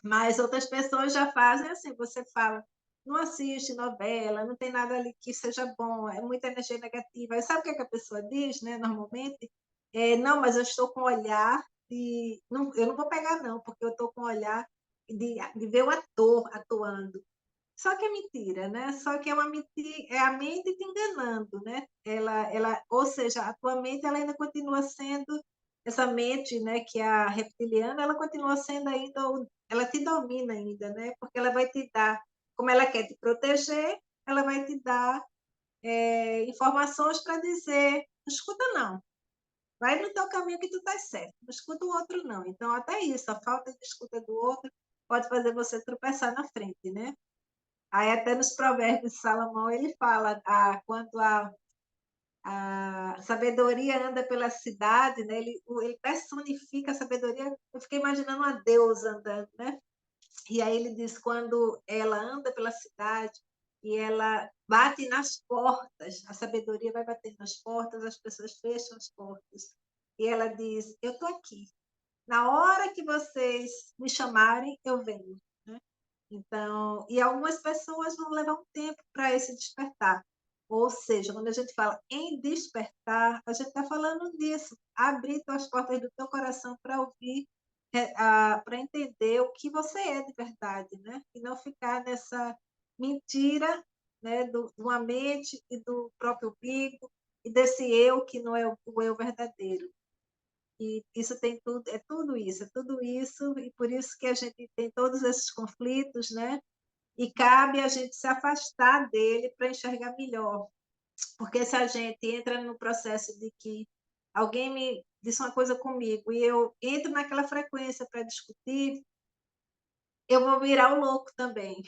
Mas outras pessoas já fazem assim, você fala, não assiste novela, não tem nada ali que seja bom, é muita energia negativa. E sabe o que, é que a pessoa diz, né, normalmente? Não, mas eu estou com olhar de... Não, eu não vou pegar, não, porque eu estou com olhar de ver o ator atuando. Só que é mentira, né? Só que é uma mentira, é a mente te enganando, né? Ou seja, a tua mente ela ainda continua sendo essa mente, né, que é a reptiliana, ela continua sendo ainda, ela te domina ainda, né? Porque ela vai te dar, como ela quer te proteger, ela vai te dar informações para dizer, não escuta não, vai no teu caminho que tu tá certo, não escuta o outro não. Então até isso, a falta de escuta do outro pode fazer você tropeçar na frente, né? Aí até nos provérbios de Salomão ele fala quando a sabedoria anda pela cidade, né? Ele personifica a sabedoria. Eu fiquei imaginando uma deusa andando, né? E aí ele diz quando ela anda pela cidade e ela bate nas portas, a sabedoria vai batendo nas portas, as pessoas fecham as portas. E ela diz: eu estou aqui. Na hora que vocês me chamarem, eu venho. Né? Então, e algumas pessoas vão levar um tempo para esse despertar. Ou seja, quando a gente fala em despertar, a gente está falando disso. Abrir as portas do teu coração para ouvir, para entender o que você é de verdade, né? E não ficar nessa mentira, né, de uma mente e do próprio umbigo e desse eu que não é o eu verdadeiro. E isso tem tudo, é tudo isso, e por isso que a gente tem todos esses conflitos, né? E cabe a gente se afastar dele para enxergar melhor. Porque se a gente entra no processo de que alguém me disse uma coisa comigo e eu entro naquela frequência para discutir, eu vou virar o louco também,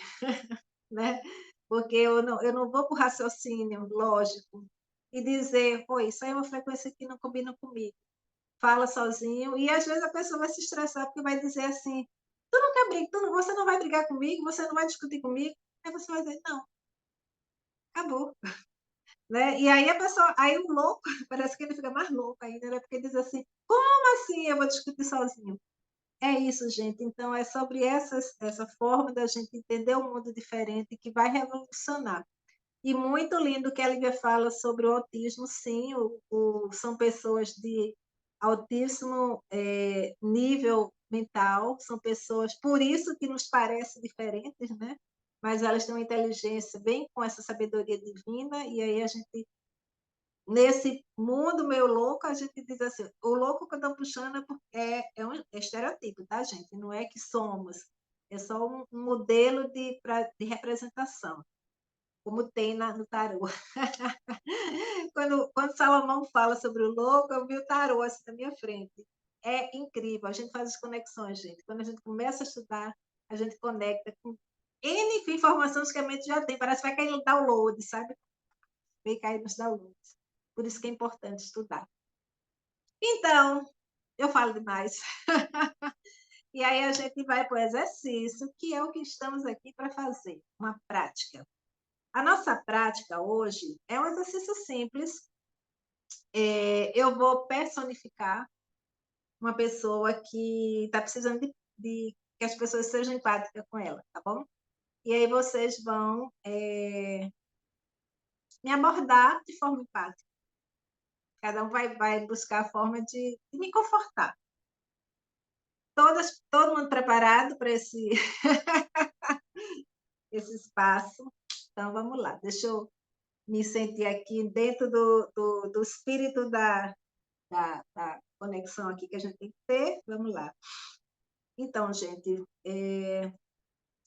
né? Porque eu não vou para o raciocínio lógico e dizer, pô, isso aí é uma frequência que não combina comigo. Fala sozinho, e às vezes a pessoa vai se estressar porque vai dizer assim, tu não quer brigar, você não vai brigar comigo, você não vai discutir comigo, aí você vai dizer, não, acabou, né? E aí a pessoa, aí o louco, parece que ele fica mais louco ainda, né? Porque diz assim, como assim eu vou discutir sozinho? É isso, gente, então é sobre essa forma da gente entender o mundo diferente que vai revolucionar. E muito lindo que a Lívia fala sobre o autismo, sim, são pessoas de altíssimo nível mental, são pessoas, por isso que nos parecem diferentes, né? Mas elas têm uma inteligência bem com essa sabedoria divina, e aí a gente, nesse mundo meio louco, a gente diz assim, o louco que eu estou puxando é um estereotipo, tá, gente? Não é que somos, é só um modelo de representação como tem no tarô. Quando Salomão fala sobre o louco, eu vi o tarô assim na minha frente. É incrível, a gente faz as conexões, gente. Quando a gente começa a estudar, a gente conecta com N informações que a mente já tem. Parece que vai cair no download, sabe? Vai cair nos downloads. Por isso que é importante estudar. Então, eu falo demais. E aí a gente vai para o exercício, que é o que estamos aqui para fazer, uma prática. A nossa prática hoje é um exercício simples, eu vou personificar uma pessoa que está precisando de que as pessoas sejam empáticas com ela, tá bom? E aí vocês vão me abordar de forma empática. Cada um vai buscar a forma de me confortar. Todo mundo preparado para esse espaço? Então, vamos lá. Deixa eu me sentir aqui dentro do espírito da conexão aqui que a gente tem que ter. Vamos lá. Então, gente,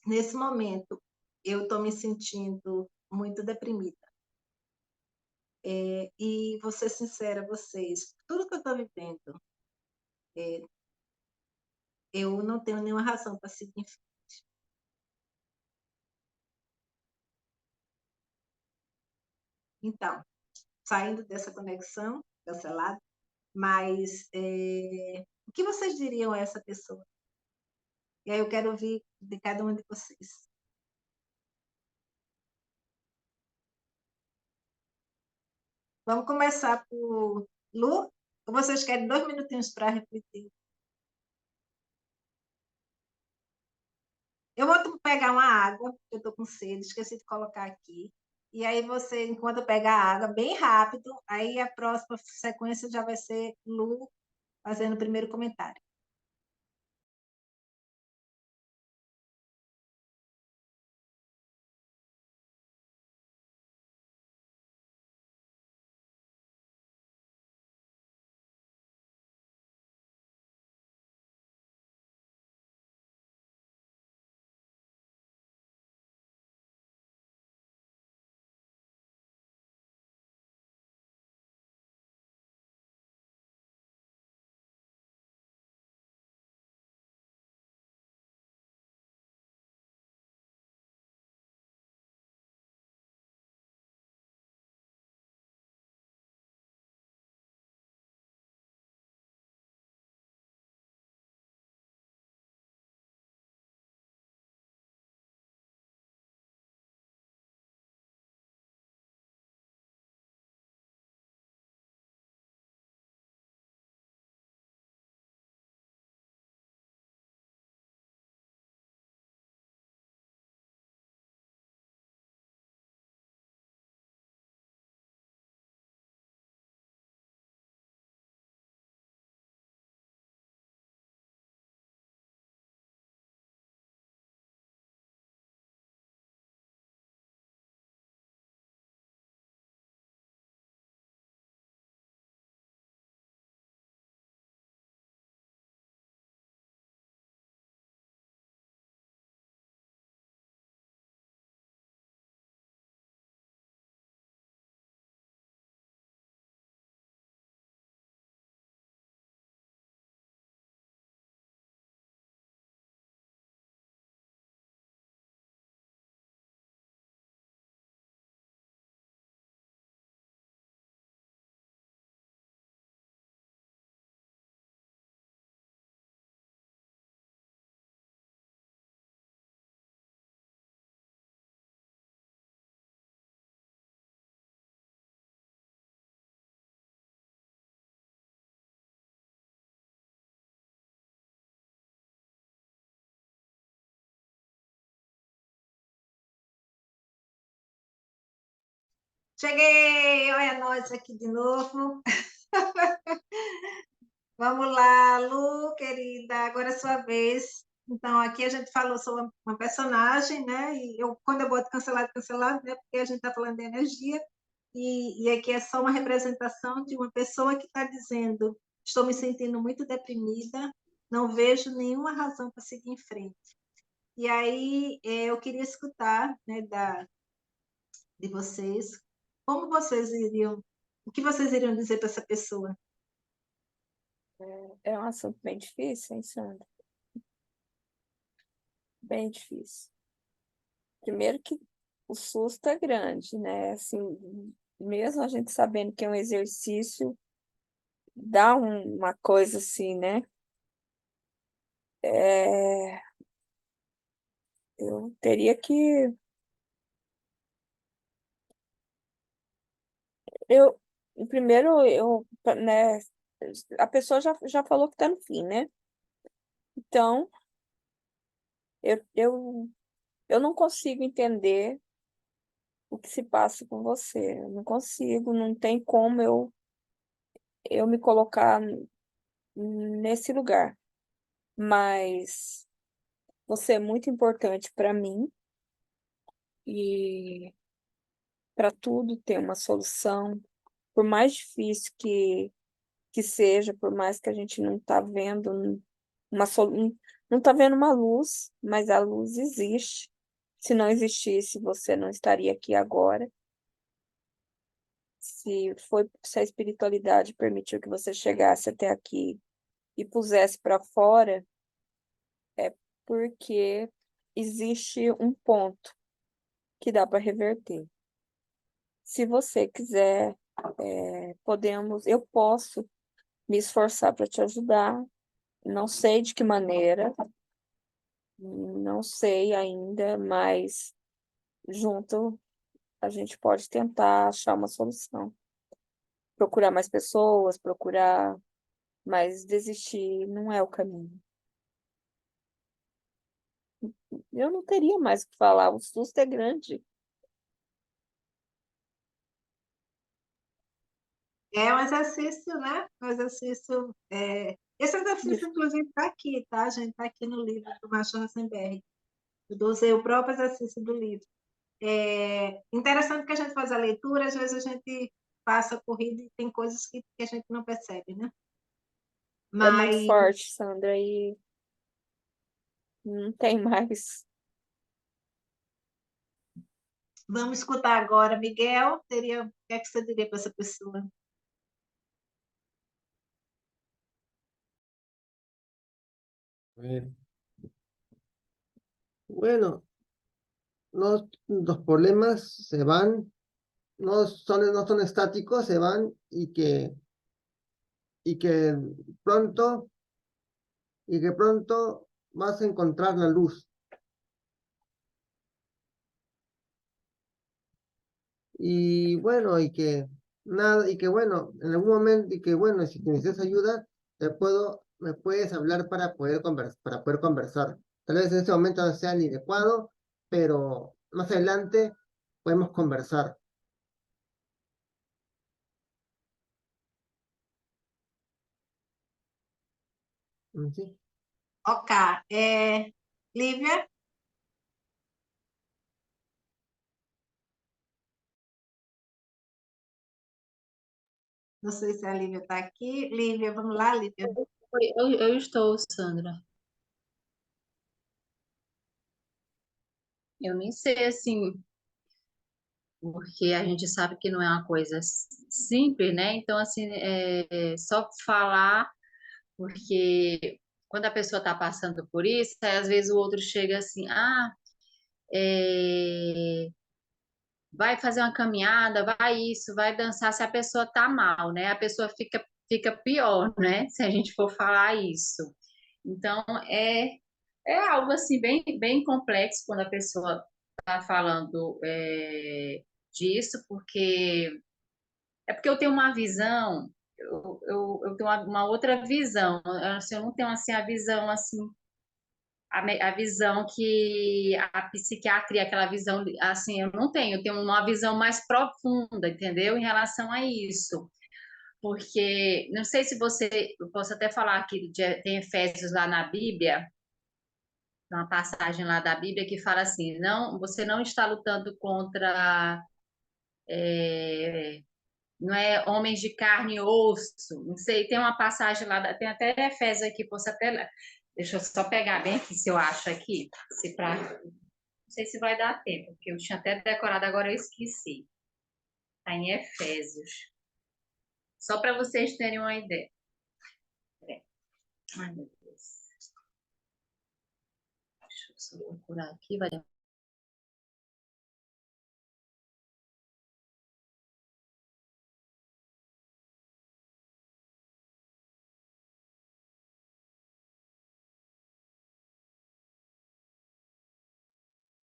nesse momento, eu estou me sentindo muito deprimida. E vou ser sincera a vocês, tudo que eu estou vivendo, eu não tenho nenhuma razão para seguir em frente. Então, saindo dessa conexão cancelada, mas o que vocês diriam a essa pessoa? E aí eu quero ouvir de cada um de vocês. Vamos começar por Lu? Ou vocês querem 2 minutinhos para refletir? Eu vou pegar uma água, eu estou com sede, esqueci de colocar aqui. E aí você, enquanto eu pegar a água, bem rápido, aí a próxima sequência já vai ser Lu fazendo o primeiro comentário. Cheguei! Olha nós aqui de novo. Vamos lá, Lu, querida, agora é a sua vez. Então, aqui a gente falou sobre uma personagem, né? E quando eu boto cancelado, né? Porque a gente está falando de energia, e aqui é só uma representação de uma pessoa que está dizendo: estou me sentindo muito deprimida, não vejo nenhuma razão para seguir em frente. E aí eu queria escutar, né, de vocês, como vocês iriam, o que vocês iriam dizer para essa pessoa? É um assunto bem difícil, hein, Sandra? Bem difícil. Primeiro que o susto é grande, né? Assim, mesmo a gente sabendo que é um exercício, dá uma coisa assim, né? É, eu teria que. Eu, primeiro, né, a pessoa já falou que tá no fim, né? Então, eu, eu, eu não consigo entender o que se passa com você. Eu não consigo, não tem como eu me colocar nesse lugar. Mas você é muito importante para mim e para tudo ter uma solução, por mais difícil que seja, por mais que a gente não tá vendo uma não tá vendo uma luz, mas a luz existe. Se não existisse, você não estaria aqui agora. Se a espiritualidade permitiu que você chegasse até aqui e pusesse para fora, é porque existe um ponto que dá para reverter. Se você quiser, eu posso me esforçar para te ajudar. Não sei de que maneira, não sei ainda, mas junto a gente pode tentar achar uma solução. Procurar mais pessoas, mas desistir não é o caminho. Eu não teria mais o que falar, o susto é grande. É um exercício, né? Um exercício. Esse exercício, inclusive, está aqui, tá? A gente está aqui no livro do Marshall Rosenberg. Eu usei o próprio exercício do livro. É interessante que a gente faz a leitura, às vezes a gente passa corrida e tem coisas que a gente não percebe, né? É muito Mas forte, Sandra, e não tem mais. vamos escutar agora, Miguel. O que é que você diria para essa pessoa? ver. Bueno, los problemas se van, no son estáticos, se van y que pronto, y que pronto vas a encontrar la luz. Y bueno, y que nada, y que bueno, en algún momento, y que bueno, si necesitas ayuda, me puedes hablar para poder conversar. Tal vez en este momento no sea ni adecuado, pero más adelante podemos conversar. ¿Sí? Ok. Lívia? Não sei se a Lívia está aqui. Lívia, vamos lá, Lívia? Oi, eu estou, Sandra. Eu nem sei assim, porque a gente sabe que não é uma coisa simples, né? Então, assim, só falar, porque quando a pessoa está passando por isso, aí, às vezes o outro chega assim, é, vai fazer uma caminhada, vai isso, vai dançar, se a pessoa tá mal, né? A pessoa fica pior, né? Se a gente for falar isso. Então, é algo assim bem complexo quando a pessoa está falando disso, porque eu tenho uma visão, eu tenho uma outra visão, assim, eu não tenho assim a visão assim a visão que a psiquiatria, aquela visão, assim, eu tenho uma visão mais profunda, entendeu? Em relação a isso. Porque, não sei se eu posso até falar aqui, tem Efésios lá na Bíblia, uma passagem lá da Bíblia que fala assim, não, você não está lutando contra, não é homens de carne e osso, não sei, tem uma passagem lá, tem até Efésios aqui, posso até, deixa eu só pegar bem aqui, se eu acho aqui, se para não sei se vai dar tempo, porque eu tinha até decorado, agora eu esqueci. Está em Efésios. Só para vocês terem uma ideia. Ai, meu Deus. Deixa eu só procurar aqui.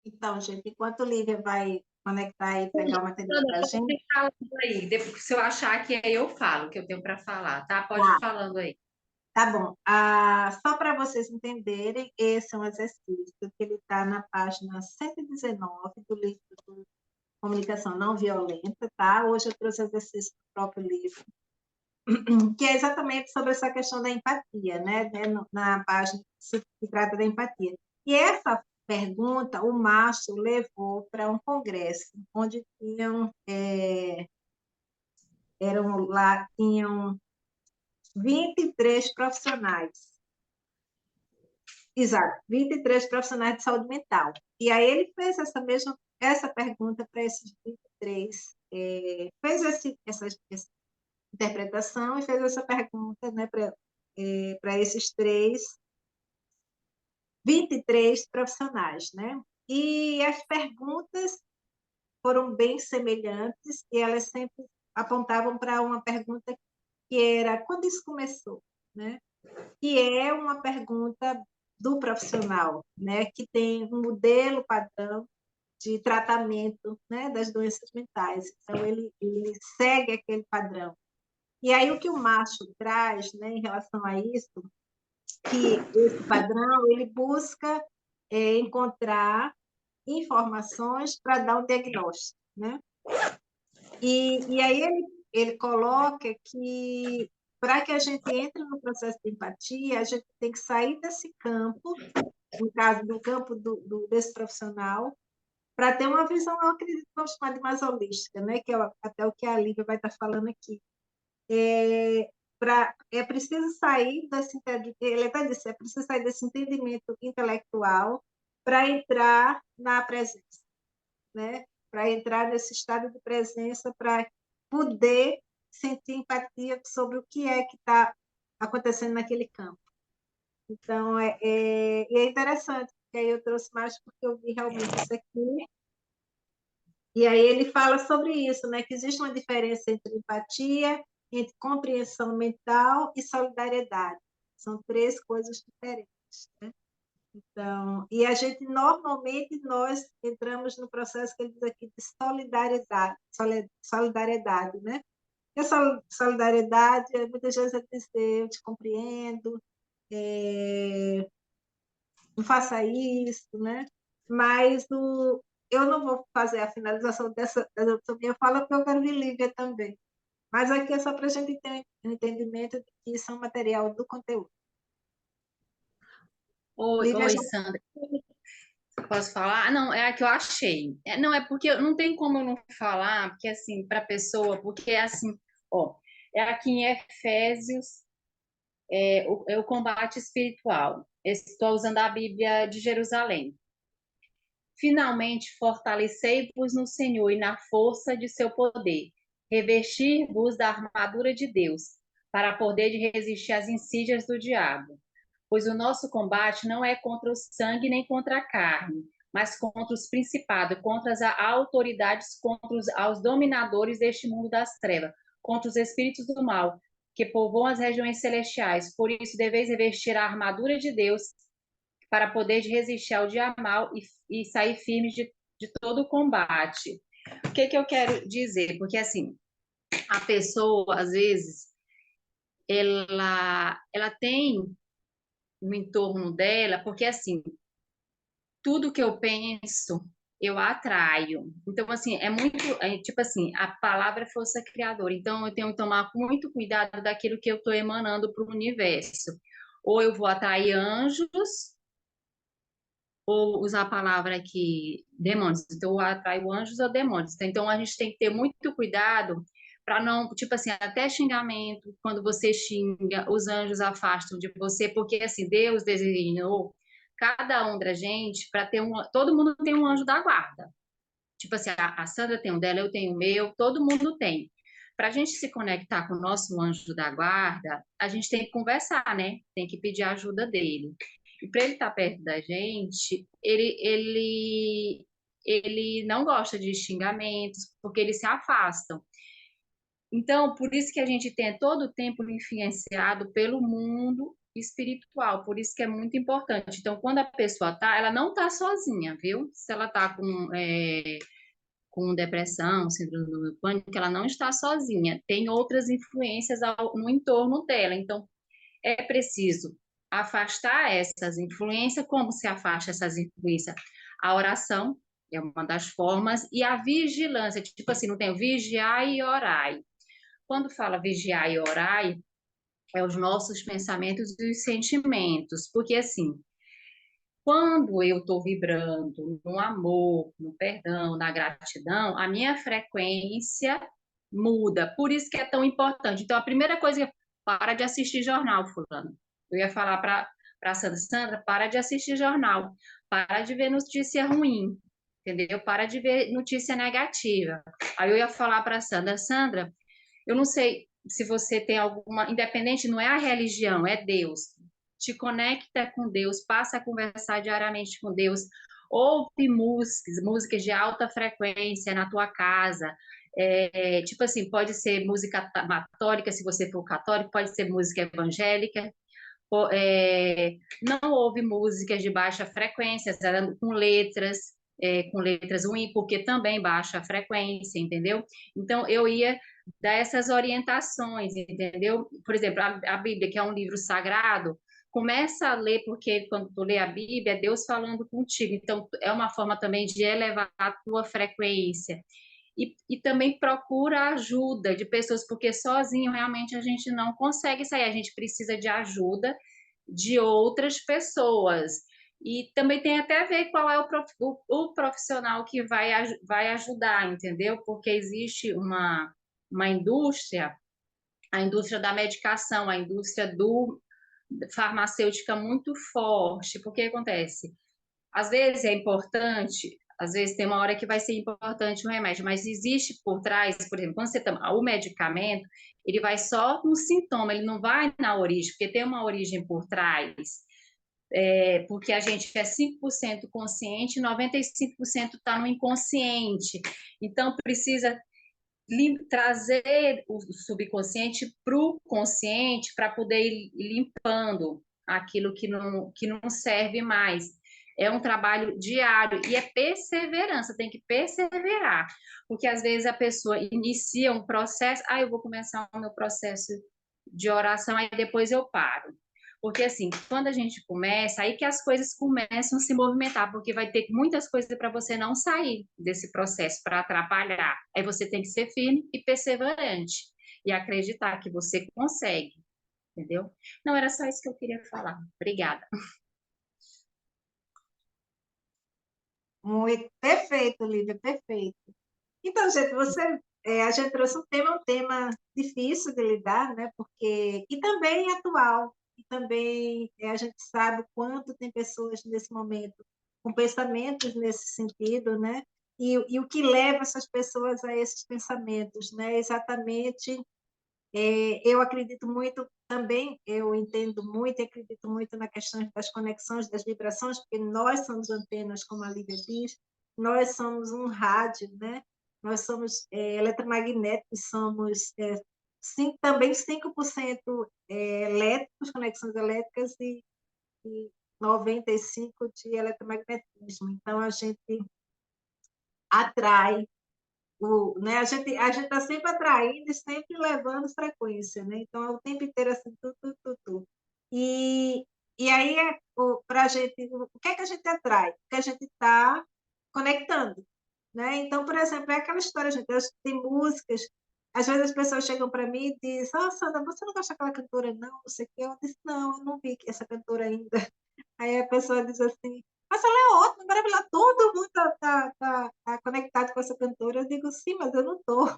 Então, gente, enquanto Lívia vai conectar e pegar o material Sandra, para a pode gente? ir falando aí. Depois, se eu achar que aí eu falo o que eu tenho para falar, tá? Pode ir Tá, falando aí. tá bom. Só para vocês entenderem, esse é um exercício que ele está na página 119 do livro do Comunicação Não Violenta, tá? Hoje eu trouxe exercício do próprio livro, que é exatamente sobre essa questão da empatia, né? Na página que trata da empatia. E essa pergunta o Márcio levou para um congresso, onde tinham 23 profissionais. Exato, 23 profissionais de saúde mental. E aí ele fez essa pergunta para esses 23, fez essa interpretação e fez essa pergunta, né, para esses 23 profissionais, né? E as perguntas foram bem semelhantes e elas sempre apontavam para uma pergunta que era quando isso começou, né? Que é uma pergunta do profissional, né? Que tem um modelo padrão de tratamento, né, das doenças mentais. Então, ele segue aquele padrão. E aí, o que o Márcio traz, né, em relação a isso, que esse padrão ele busca encontrar informações para dar um diagnóstico, né? E aí ele coloca que para que a gente entre no processo de empatia, a gente tem que sair desse campo, no caso do campo desse profissional, para ter uma visão, eu acredito, vamos chamar de mais holística, né? Que é até o que a Lívia vai estar falando aqui. É preciso sair desse ele até disse, é preciso sair desse entendimento intelectual para entrar na presença, né? Para entrar nesse estado de presença, para poder sentir empatia sobre o que é que está acontecendo naquele campo. Então, é interessante, porque aí eu trouxe mais porque eu vi realmente isso aqui. E aí ele fala sobre isso, né? Que existe uma diferença entre empatia, entre compreensão mental e solidariedade. São três coisas diferentes, né? Então, e a gente normalmente nós entramos no processo que ele diz aqui de solidariedade, né? E a solidariedade, muitas vezes é dizer, eu te compreendo, não faça isso, né? Mas eu não vou fazer a finalização dessa minha fala, porque eu quero vir Lívia também. Mas aqui é só para a gente ter um entendimento de que isso é um material do conteúdo. Lívia Oi, já... Sandra. Posso falar? Não, é a que eu achei. Não, é porque não tem como eu não falar, porque assim, para a pessoa, porque assim, ó, é aqui em Efésios, o combate espiritual. Estou usando a Bíblia de Jerusalém. Finalmente, fortalecei-vos no Senhor e na força de seu poder. Revestir-vos da armadura de Deus, para poder resistir às insídias do diabo. Pois o nosso combate não é contra o sangue nem contra a carne, mas contra os principados, contra as autoridades, contra os dominadores deste mundo das trevas, contra os espíritos do mal, que povoam as regiões celestiais. Por isso, deveis revestir a armadura de Deus, para poder resistir ao dia mal e sair firme de todo o combate. O que eu quero dizer? Porque, assim, a pessoa, às vezes, ela tem no entorno dela, porque, assim, tudo que eu penso, eu atraio. Então, assim, tipo assim, a palavra é força criadora. Então, eu tenho que tomar muito cuidado daquilo que eu estou emanando para o universo. Ou eu vou atrair anjos, ou usar a palavra aqui, demônios. Então, eu atraio anjos ou demônios. Então, a gente tem que ter muito cuidado para não, tipo assim, até xingamento, quando você xinga, os anjos afastam de você, porque assim, Deus designou cada um da gente para ter todo mundo tem um anjo da guarda. Tipo assim, a Sandra tem um dela, eu tenho o meu, todo mundo tem. Para a gente se conectar com o nosso anjo da guarda, a gente tem que conversar, né? Tem que pedir a ajuda dele. E para ele estar perto da gente, ele não gosta de xingamentos, porque eles se afastam. Então, por isso que a gente tem todo o tempo influenciado pelo mundo espiritual, por isso que é muito importante. Então, quando a pessoa ela não tá sozinha, viu? Se ela tá com com depressão, síndrome do pânico, ela não está sozinha, tem outras influências no entorno dela. Então, é preciso afastar essas influências. Como se afasta essas influências? A oração é uma das formas, e a vigilância, tipo assim, não tem o vigiar e orai. Quando fala vigiar e orai, é os nossos pensamentos e os sentimentos, porque assim, quando eu estou vibrando no amor, no perdão, na gratidão, a minha frequência muda. Por isso que é tão importante. Então, a primeira coisa é para de assistir jornal, fulano. Eu ia falar para Sandra, para de assistir jornal, para de ver notícia ruim, entendeu? Para de ver notícia negativa. Aí eu ia falar para Sandra, eu não sei se você tem alguma, independente, não é a religião, é Deus. Te conecta com Deus, passa a conversar diariamente com Deus, ouve músicas de alta frequência na tua casa. Tipo assim, pode ser música católica, se você for católico, pode ser música evangélica. Não ouve músicas de baixa frequência, com letras ruins, porque também baixa a frequência, entendeu? Então, eu ia dar essas orientações, entendeu? Por exemplo, a Bíblia, que é um livro sagrado, começa a ler, porque quando tu lê a Bíblia, é Deus falando contigo. Então, é uma forma também de elevar a tua frequência. E também procura ajuda de pessoas, porque sozinho realmente a gente não consegue sair, a gente precisa de ajuda de outras pessoas. E também tem até a ver qual é o profissional que vai ajudar, entendeu? Porque existe uma indústria, a indústria da medicação, a indústria farmacêutica muito forte. Porque acontece? Às vezes é importante, às vezes tem uma hora que vai ser importante o remédio, mas existe por trás, por exemplo, quando você toma o medicamento, ele vai só no sintoma, ele não vai na origem, porque tem uma origem por trás. Porque a gente é 5% consciente, 95% está no inconsciente. Então, precisa trazer o subconsciente para o consciente para poder ir limpando aquilo que não serve mais. É um trabalho diário e é perseverança, tem que perseverar, porque às vezes a pessoa inicia um processo, eu vou começar o meu processo de oração, aí depois eu paro. Porque assim, quando a gente começa, aí que as coisas começam a se movimentar, porque vai ter muitas coisas para você não sair desse processo, para atrapalhar. Aí você tem que ser firme e perseverante e acreditar que você consegue, entendeu? Não, era só isso que eu queria falar. Obrigada. Muito perfeito, Lívia, perfeito. Então, gente, a gente trouxe um tema difícil de lidar, né? Porque e também atual, e também a gente sabe o quanto tem pessoas nesse momento com pensamentos nesse sentido, né? E o que leva essas pessoas a esses pensamentos, né? Exatamente. Eu acredito muito também, eu entendo muito e acredito muito na questão das conexões, das vibrações, porque nós somos antenas, como a Lívia diz, nós somos um rádio, né? Nós somos eletromagnéticos, somos também 5% elétricos, conexões elétricas, e 95% de eletromagnetismo. Então, a gente atrai né? A gente está sempre atraindo e sempre levando frequência, né? Então, é o tempo inteiro assim, tu. E, e aí, para a gente, o que é que a gente atrai? O que a gente está conectando, né? Então, por exemplo, é aquela história, gente, tem músicas, às vezes as pessoas chegam para mim e dizem, Sandra, você não gosta daquela cantora, não? Não sei o quê. Eu disse, não, eu não vi essa cantora ainda. Aí a pessoa diz assim, mas ela é ótima, maravilhosa, todo mundo tá conectado com essa cantora. Eu digo, sim, mas eu não estou,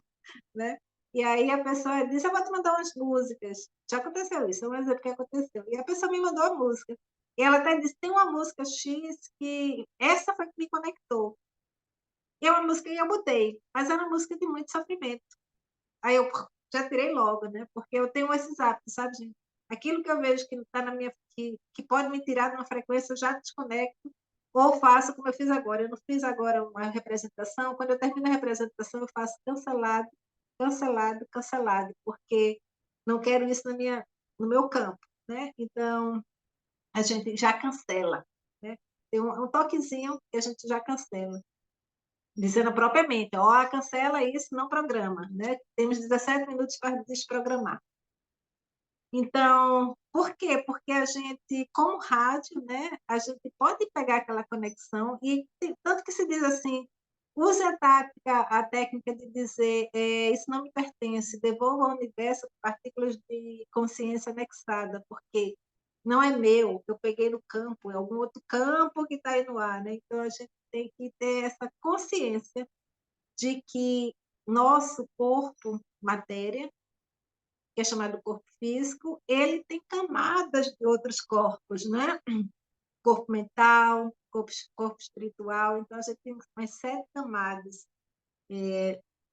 né? E aí a pessoa diz, eu vou te mandar umas músicas. Já aconteceu isso, é um exemplo que aconteceu. E a pessoa me mandou a música. E ela até disse, tem uma música X que essa foi que me conectou. E é uma música que eu botei, mas era uma música de muito sofrimento. Aí eu já tirei logo, né? Porque eu tenho esses hábitos, sabe, gente? Aquilo que eu vejo que tá na minha que pode me tirar de uma frequência, eu já desconecto ou faço como eu fiz agora. Eu não fiz agora uma representação. Quando eu termino a representação, eu faço cancelado, cancelado, cancelado, porque não quero isso no meu campo, né? Então, a gente já cancela, né? Tem um toquezinho que a gente já cancela. dizendo propriamente, ó, cancela isso, não programa, né? Temos 17 minutos para desprogramar. Então, por quê? Porque a gente, como rádio, né, a gente pode pegar aquela conexão e tanto que se diz assim, use a técnica de dizer, isso não me pertence, devolva ao universo partículas de consciência anexada, porque não é meu, eu peguei no campo, é algum outro campo que está aí no ar, né? Então, a gente tem que ter essa consciência de que nosso corpo, matéria, que é chamado corpo físico, ele tem camadas de outros corpos, né? Corpo mental, corpo espiritual, então a gente tem umas 7 camadas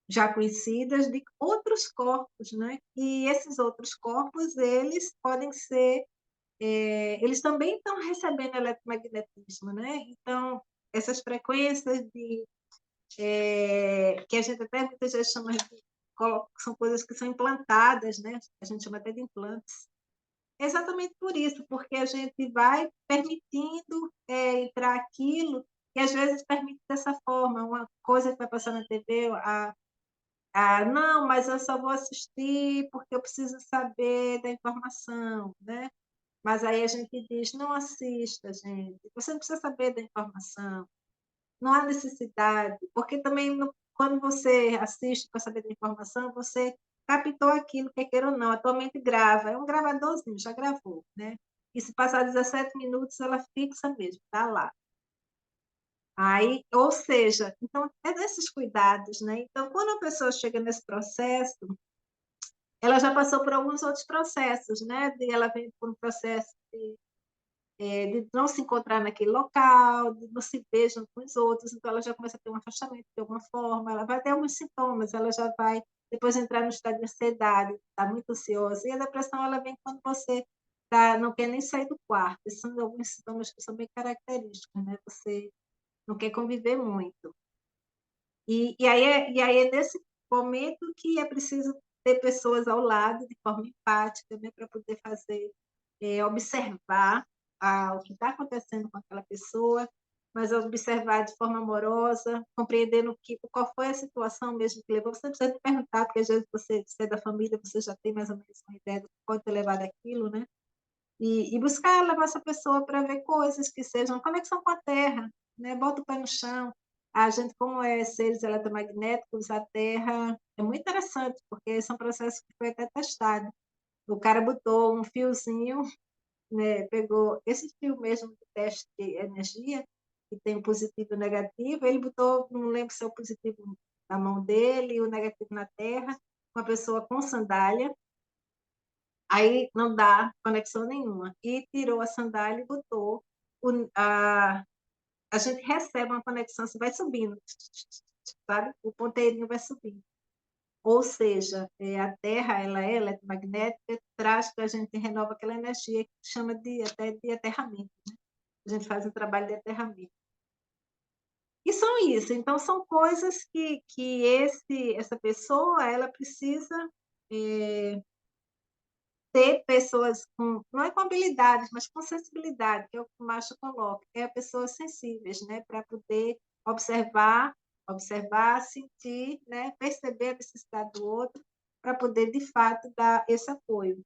já conhecidas de outros corpos, né? E esses outros corpos, eles podem ser, eles também estão recebendo eletromagnetismo, né? Então, essas frequências que a gente até muitas vezes chama de, são coisas que são implantadas, né? A gente chama até de implantes. É exatamente por isso, porque a gente vai permitindo entrar aquilo, e às vezes permite dessa forma, uma coisa que vai passar na TV, não, mas eu só vou assistir porque eu preciso saber da informação, né? Mas aí a gente diz, não assista, gente, você não precisa saber da informação, não há necessidade, porque também quando você assiste para saber da informação, você captou aquilo, quer queira ou não, a tua mente grava, é um gravadorzinho, já gravou, né? E se passar 17 minutos, ela fixa mesmo, tá lá. Aí, ou seja, então é desses cuidados, né? Então, quando a pessoa chega nesse processo, ela já passou por alguns outros processos, né? Ela vem por um processo de não se encontrar naquele local, de não se ver junto com os outros, então ela já começa a ter um afastamento de alguma forma, ela vai ter alguns sintomas, ela já vai depois entrar no estado de ansiedade, está muito ansiosa, e a depressão ela vem quando você não quer nem sair do quarto, esses são alguns sintomas que são bem característicos, né? Você não quer conviver muito. E aí é nesse momento que é preciso ter pessoas ao lado, de forma empática, né, para poder fazer, observar o que está acontecendo com aquela pessoa, mas observar de forma amorosa, compreendendo qual foi a situação mesmo que levou. Você não precisa perguntar, porque às vezes você é da família, você já tem mais ou menos uma ideia do que pode ter levado aquilo, né? E buscar levar essa pessoa para ver coisas que sejam conexão com a Terra, né? Bota o pé no chão. A gente, como é seres eletromagnéticos, a Terra é muito interessante, porque esse é um processo que foi até testado. O cara botou um fiozinho, né? Pegou esse fio mesmo do teste de energia, que tem o positivo e o negativo, ele botou, não lembro se é o positivo na mão dele e o negativo na Terra, uma pessoa com sandália, aí não dá conexão nenhuma. E tirou a sandália e botou. A gente recebe uma conexão, você vai subindo, sabe? O ponteirinho vai subindo. Ou seja, a Terra ela é eletromagnética, traz para a gente, renova aquela energia que chama até de aterramento. Né? A gente faz um trabalho de aterramento. E são isso. Então, são coisas que essa pessoa ela precisa ter pessoas com, não é com habilidades, mas com sensibilidade, que é o que o Macho coloca, é pessoas sensíveis, né, para poder observar, sentir, né, perceber a necessidade do outro, para poder, de fato, dar esse apoio.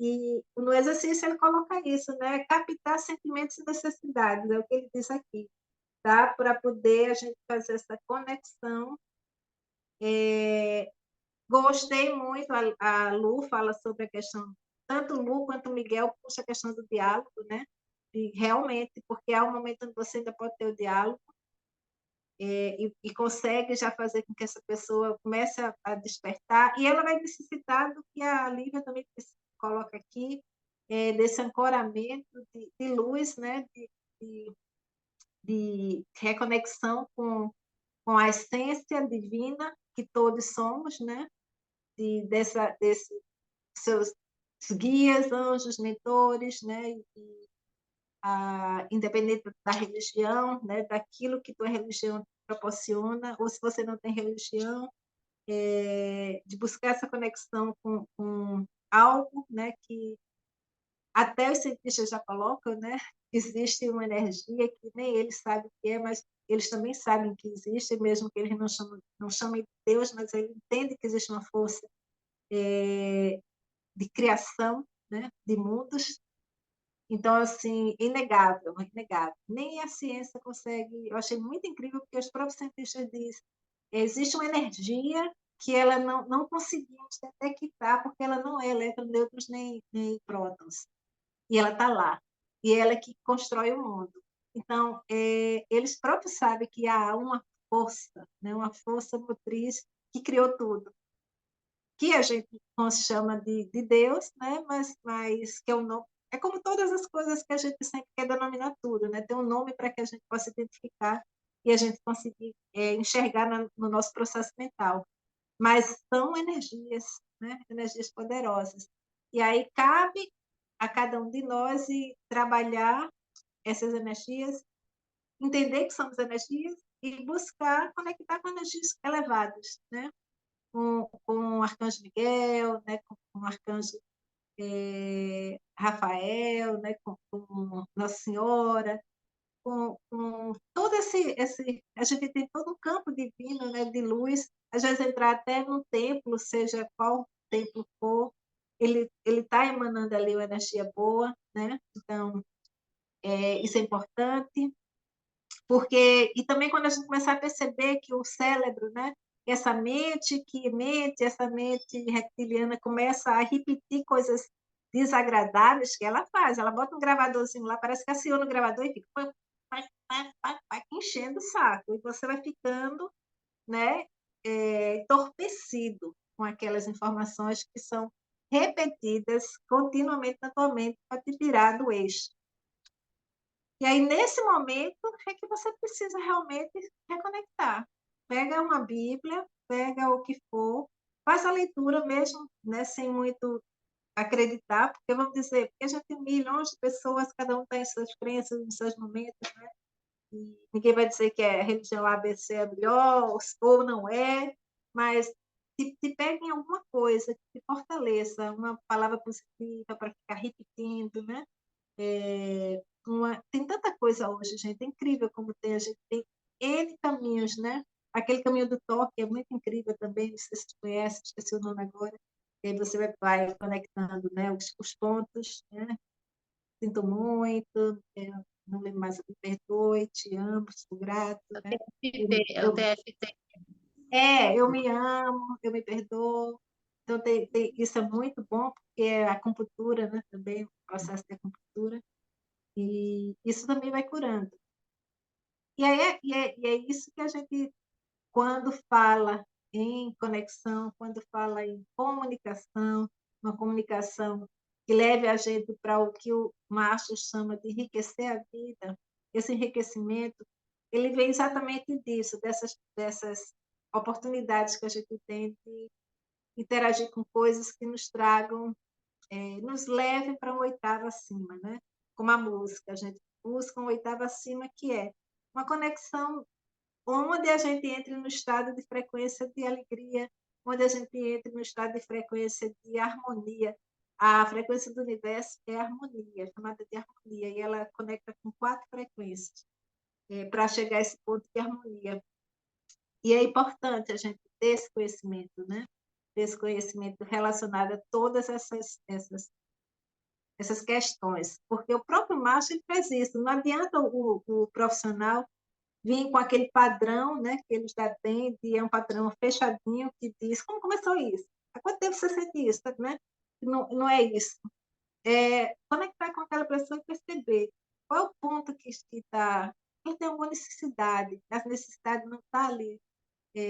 E no exercício ele coloca isso, né, captar sentimentos e necessidades, é o que ele diz aqui, tá? Para poder a gente fazer essa conexão. Gostei muito, a Lu fala sobre a questão, tanto o Lu quanto o Miguel puxa a questão do diálogo, né? E realmente, porque há um momento onde você ainda pode ter o diálogo e consegue já fazer com que essa pessoa comece a despertar, e ela vai necessitar do que a Lívia também coloca aqui, desse ancoramento de luz, né? De reconexão com a essência divina que todos somos, né? Desses seus guias, anjos, mentores, né? Independente da religião, né? Daquilo que tua religião proporciona, ou se você não tem religião, de buscar essa conexão com algo, né? Que até os cientistas já colocam, né? existe uma energia que nem eles sabem o que é, mas eles também sabem que existe, mesmo que eles não chamem de Deus, mas eles entendem que existe uma força de criação, né, de mundos. Então, assim, inegável, inegável. Nem a ciência consegue. Eu achei muito incrível, porque os próprios cientistas dizem existe uma energia que ela não conseguimos detectar, porque ela não é elétrons, nêutrons nem prótons. E ela está lá. E ela é que constrói o mundo. Então, eles próprios sabem que há uma força, né, uma força motriz que criou tudo, que a gente chama de Deus, né? mas que é um nome. É como todas as coisas que a gente sempre quer denominar tudo, né? Tem um nome para que a gente possa identificar e a gente conseguir enxergar no nosso processo mental. Mas são energias, né? Energias poderosas. E aí cabe a cada um de nós e trabalhar essas energias, entender que somos energias e buscar conectar com energias elevadas, né? Com o Arcanjo Miguel, né, com o Arcanjo Rafael, né, com Nossa Senhora, com todo a gente tem todo um campo divino, né, de luz, às vezes entrar até num templo, seja qual templo for, ele está emanando ali uma energia boa, né? Então, isso é importante, porque e também quando a gente começar a perceber que o cérebro, né, essa mente reptiliana começa a repetir coisas desagradáveis que ela faz, ela bota um gravadorzinho lá, parece que aciona o gravador e fica enchendo o saco, e você vai ficando, né, entorpecido com aquelas informações que são repetidas continuamente na tua mente para te tirar do eixo. E aí, nesse momento, é que você precisa realmente reconectar. Pega uma Bíblia, pega o que for, faz a leitura mesmo, né, sem muito acreditar, porque vamos dizer, porque a gente tem milhões de pessoas, cada um tem suas crenças, nos seus momentos, né? E ninguém vai dizer que a religião ABC é melhor ou não é, mas te pega em alguma coisa que te fortaleça, uma palavra positiva para ficar repetindo, né? Tem tanta coisa hoje, gente, é incrível como tem, a gente tem N caminhos, né? Aquele caminho do toque é muito incrível também, não sei se você conhece, esqueci o nome agora, e aí você vai conectando, né, os pontos, né? Sinto muito, não lembro mais, me perdoe, te amo, sou grato, né? É o TFT. Eu me amo, eu me perdoo. Então, isso é muito bom, porque é a acupuntura, né, também, o processo de acupuntura, e isso também vai curando. E é isso que a gente, quando fala em conexão, quando fala em comunicação, uma comunicação que leve a gente para o que o Márcio chama de enriquecer a vida, esse enriquecimento, ele vem exatamente disso, dessas oportunidades que a gente tem de interagir com coisas que nos tragam, nos levem para uma oitava acima, né? Como a música, a gente busca uma oitava acima, que é uma conexão onde a gente entra no estado de frequência de alegria, onde a gente entra no estado de frequência de harmonia. A frequência do universo é harmonia, chamada de harmonia, e ela conecta com 4 frequências para chegar a esse ponto de harmonia. E é importante a gente ter esse conhecimento, né? Esse conhecimento relacionado a todas essas questões, porque o próprio Márcio ele faz isso. Não adianta o profissional vir com aquele padrão, né, que ele já tem, e é um padrão fechadinho que diz como começou isso? Há quanto tempo você sente isso? Né? Não é isso. Conectar com aquela pessoa e perceber qual é o ponto que está. Ele tem alguma necessidade, a necessidade não está ali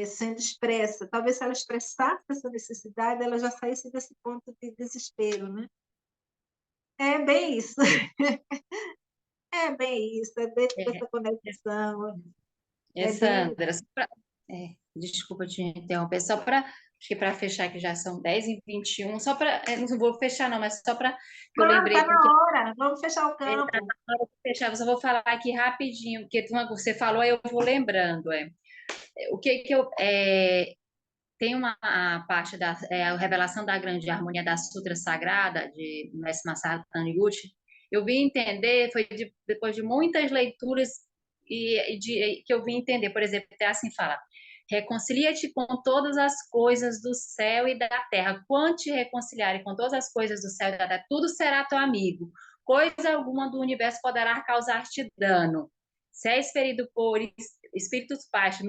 sendo expressa. Talvez se ela expressasse essa necessidade, ela já saísse desse ponto de desespero. Né? É bem isso. É bem isso, é dentro dessa conexão. Bem. Sandra, desculpa te interromper, só para, acho que para fechar, que já são 10h21, só para, não vou fechar não, mas só para que eu Não, lembrei, está porque na hora, vamos fechar o tá campo. na hora de fechar, eu só vou falar aqui rapidinho, porque você falou, aí eu vou lembrando, o que eu, tem uma parte a Revelação da Grande Harmonia da Sutra Sagrada, de Mestre Masaru Taniguchi, eu vim entender, foi depois de muitas leituras que eu vim entender. Por exemplo, até assim fala, reconcilia-te com todas as coisas do céu e da terra. Quando te reconciliarem com todas as coisas do céu e da terra, tudo será teu amigo. Coisa alguma do universo poderá causar-te dano. Se és ferido por espíritos baixos,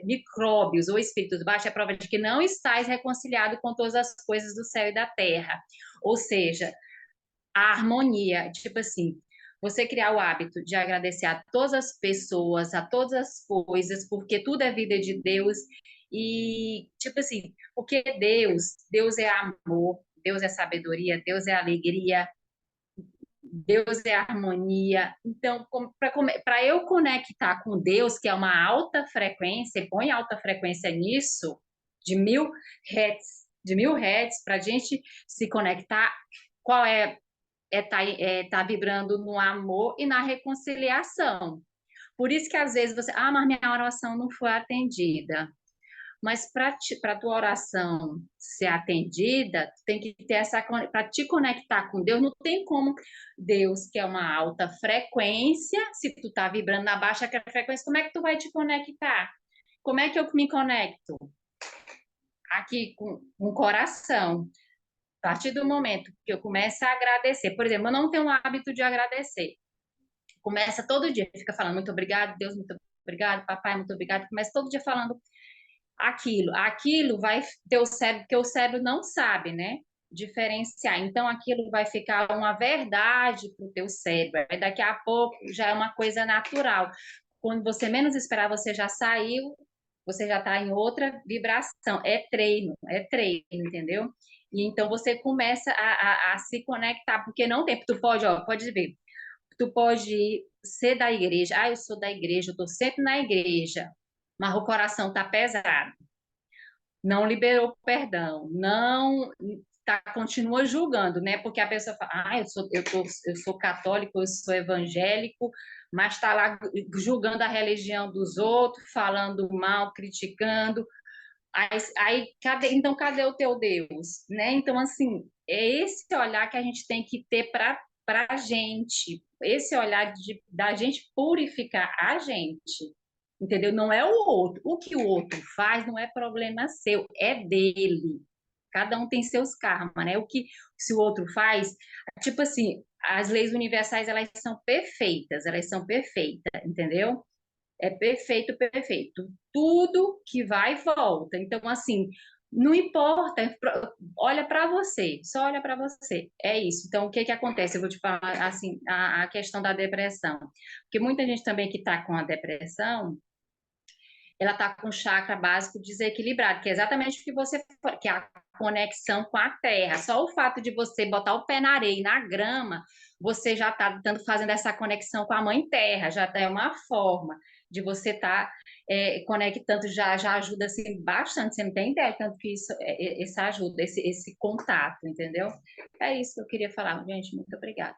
micróbios ou espíritos baixos, é prova de que não estás reconciliado com todas as coisas do céu e da terra. Ou seja, a harmonia, tipo assim, você criar o hábito de agradecer a todas as pessoas, a todas as coisas, porque tudo é vida de Deus. E, tipo assim, porque Deus é amor, Deus é sabedoria, Deus é alegria, Deus é harmonia. Então, para eu conectar com Deus, que é uma alta frequência, põe alta frequência nisso, de 1000 Hz, para a gente se conectar, qual tá vibrando no amor e na reconciliação. Por isso que às vezes mas minha oração não foi atendida. Mas para tua oração ser atendida, tu tem que ter para te conectar com Deus, não tem como Deus, que é uma alta frequência, se tu tá vibrando na baixa frequência, como é que tu vai te conectar? Como é que eu me conecto? Aqui com o coração. A partir do momento que eu começo a agradecer, por exemplo, eu não tenho o hábito de agradecer. Começa todo dia, fica falando muito obrigado, Deus, muito obrigado, papai, muito obrigado. Começa todo dia falando aquilo vai ter o cérebro, porque o cérebro não sabe, né? Diferenciar. Então, aquilo vai ficar uma verdade para o teu cérebro. Aí, daqui a pouco, já é uma coisa natural. Quando você menos esperar, você já saiu, você já está em outra vibração. É treino, entendeu? E então, você começa a se conectar, porque não tem, tu pode ver, tu pode ser da igreja, eu sou da igreja, eu estou sempre na igreja, mas o coração está pesado, não liberou perdão, não continua julgando, né? Porque a pessoa fala, eu sou católico, eu sou evangélico, mas está lá julgando a religião dos outros, falando mal, criticando. Então, cadê o teu Deus? Né? Então, assim, é esse olhar que a gente tem que ter para a gente, esse olhar da gente purificar a gente, entendeu? Não é o outro. O que o outro faz não é problema seu, é dele. Cada um tem seus karmas, né? Se o outro faz, tipo assim, as leis universais, elas são perfeitas, entendeu? É perfeito, perfeito. Tudo que vai e volta. Então, assim, não importa, olha para você, só olha para você. É isso. Então, o que que acontece? Eu vou te falar, assim, a questão da depressão. Porque muita gente também que está com a depressão, ela está com o chakra básico desequilibrado, que é exatamente o que você falou, que é a conexão com a terra. Só o fato de você botar o pé na areia e na grama, você já está fazendo essa conexão com a mãe terra, já é uma forma de você estar conectando, já ajuda assim, bastante, você não tem ideia, tanto que isso ajuda, esse contato, entendeu? É isso que eu queria falar, gente, muito obrigada.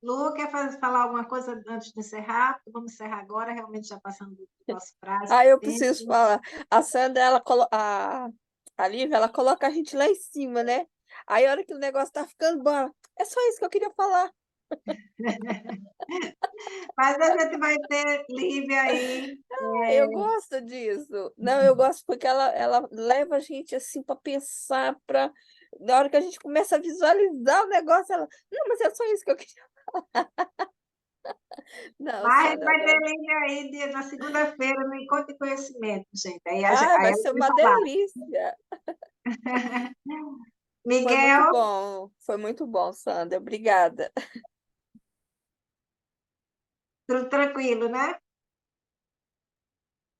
Lu, quer falar alguma coisa antes de encerrar? Vamos encerrar agora, realmente já passando do nosso prazo. Eu preciso falar. A Sandra, a Lívia, ela coloca a gente lá em cima, né? Aí, a hora que o negócio tá ficando bom, é só isso que eu queria falar. Mas a gente vai ter Lívia aí. Eu gosto disso. Não, eu gosto porque ela leva a gente assim para pensar, na hora que a gente começa a visualizar o negócio, ela, não, mas é só isso que eu queria falar. Não, Mas a gente Sandra, vai ter Lívia aí na segunda-feira no Encontro de Conhecimento, gente. Aí vai ela ser vai uma falar. delícia. Miguel, Foi muito bom, Sandra. Obrigada. tudo tranquilo, né?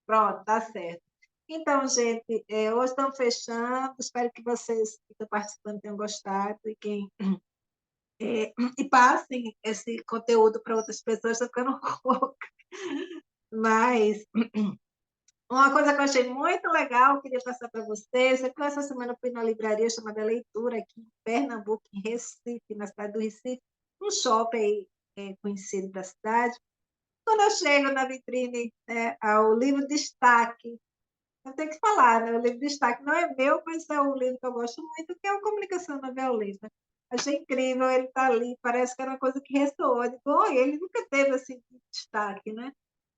Pronto, tá certo. Então, gente, hoje estamos fechando. Espero que vocês que estão participando tenham gostado e passem esse conteúdo para outras pessoas. Estou ficando louca. Mas uma coisa que eu achei muito legal, queria passar para vocês, é que essa semana eu fui na livraria chamada Leitura, aqui em Pernambuco, em Recife, na cidade do Recife, um shopping conhecido da cidade. Quando eu chego na vitrine, ao livro Destaque, Eu tenho que falar, né? O livro de destaque não é meu, mas é um livro que eu gosto muito, que é o Comunicação Não Violenta. Achei incrível ele estar ali, parece que era uma coisa que ressoou. Eu digo, "Oi, ele nunca teve assim destaque, né?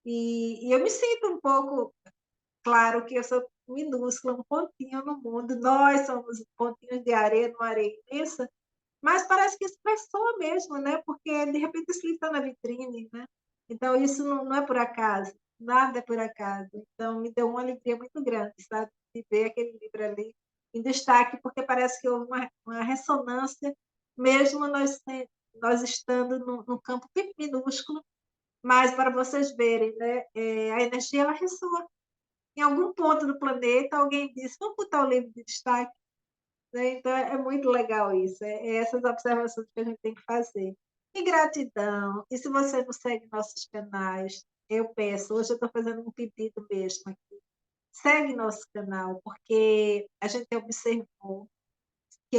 E eu me sinto um pouco, claro que eu sou minúscula, um pontinho no mundo, nós somos pontinhos de areia numa areia imensa, mas parece que isso ressoa mesmo, né? Porque de repente esse livro está na vitrine, né? Então isso não é por acaso, nada é por acaso. Então me deu uma alegria muito grande, sabe? De ver aquele livro ali em destaque, porque parece que houve uma ressonância, mesmo nós estando num campo minúsculo, mas para vocês verem, né? A energia ela ressoa. Em algum ponto do planeta, alguém disse: vamos botar o livro de destaque, né? Então, é muito legal isso, é essas observações que a gente tem que fazer. E gratidão. E se você não segue nossos canais, eu peço, hoje eu estou fazendo um pedido mesmo aqui. Segue nosso canal, porque a gente observou que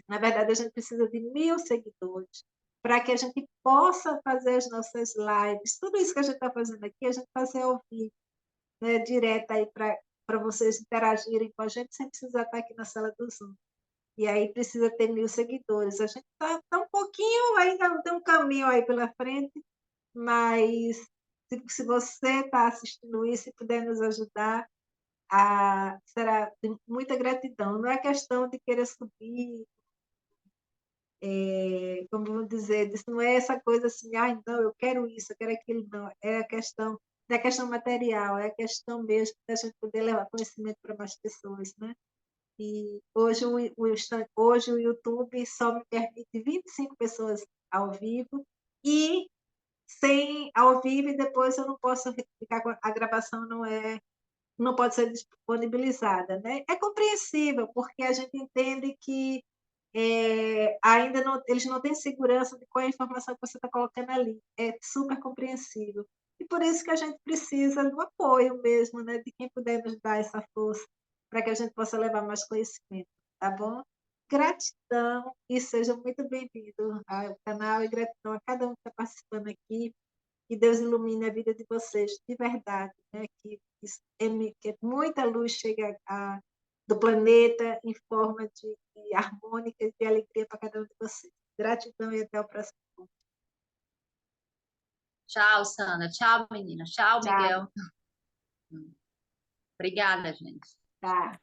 na verdade, a gente precisa de 1.000 seguidores para que a gente possa fazer as nossas lives. Tudo isso que a gente está fazendo aqui, a gente fazer ao vivo, né, direto aí para vocês interagirem com a gente sem precisar estar aqui na sala do Zoom. E aí precisa ter 1.000 seguidores. A gente está um pouquinho, ainda tem um caminho aí pela frente, mas se você está assistindo isso e puder nos ajudar, será de muita gratidão. Não é questão de querer subir, como vamos dizer, isso não é essa coisa assim, não, eu quero isso, eu quero aquilo, não. Não é questão material, é a questão mesmo da gente poder levar conhecimento para mais pessoas, né? E hoje o YouTube só me permite 25 pessoas ao vivo e sem ao vivo e depois eu não posso ficar com a gravação não pode ser disponibilizada, né? É compreensível porque a gente entende que ainda não, eles não têm segurança de qual é a informação que você está colocando ali. É super compreensível. E por isso que a gente precisa do apoio mesmo, né? De quem puder nos dar essa força para que a gente possa levar mais conhecimento, tá bom? Gratidão e seja muito bem-vindo ao canal e gratidão a cada um que está participando aqui. Que Deus ilumine a vida de vocês, de verdade, né? Que muita luz chegue do planeta em forma de harmônica e de alegria para cada um de vocês. Gratidão e até o próximo. Tchau, Sandra. Tchau, menina. Tchau, Tchau. Miguel. Obrigada, gente. Tá.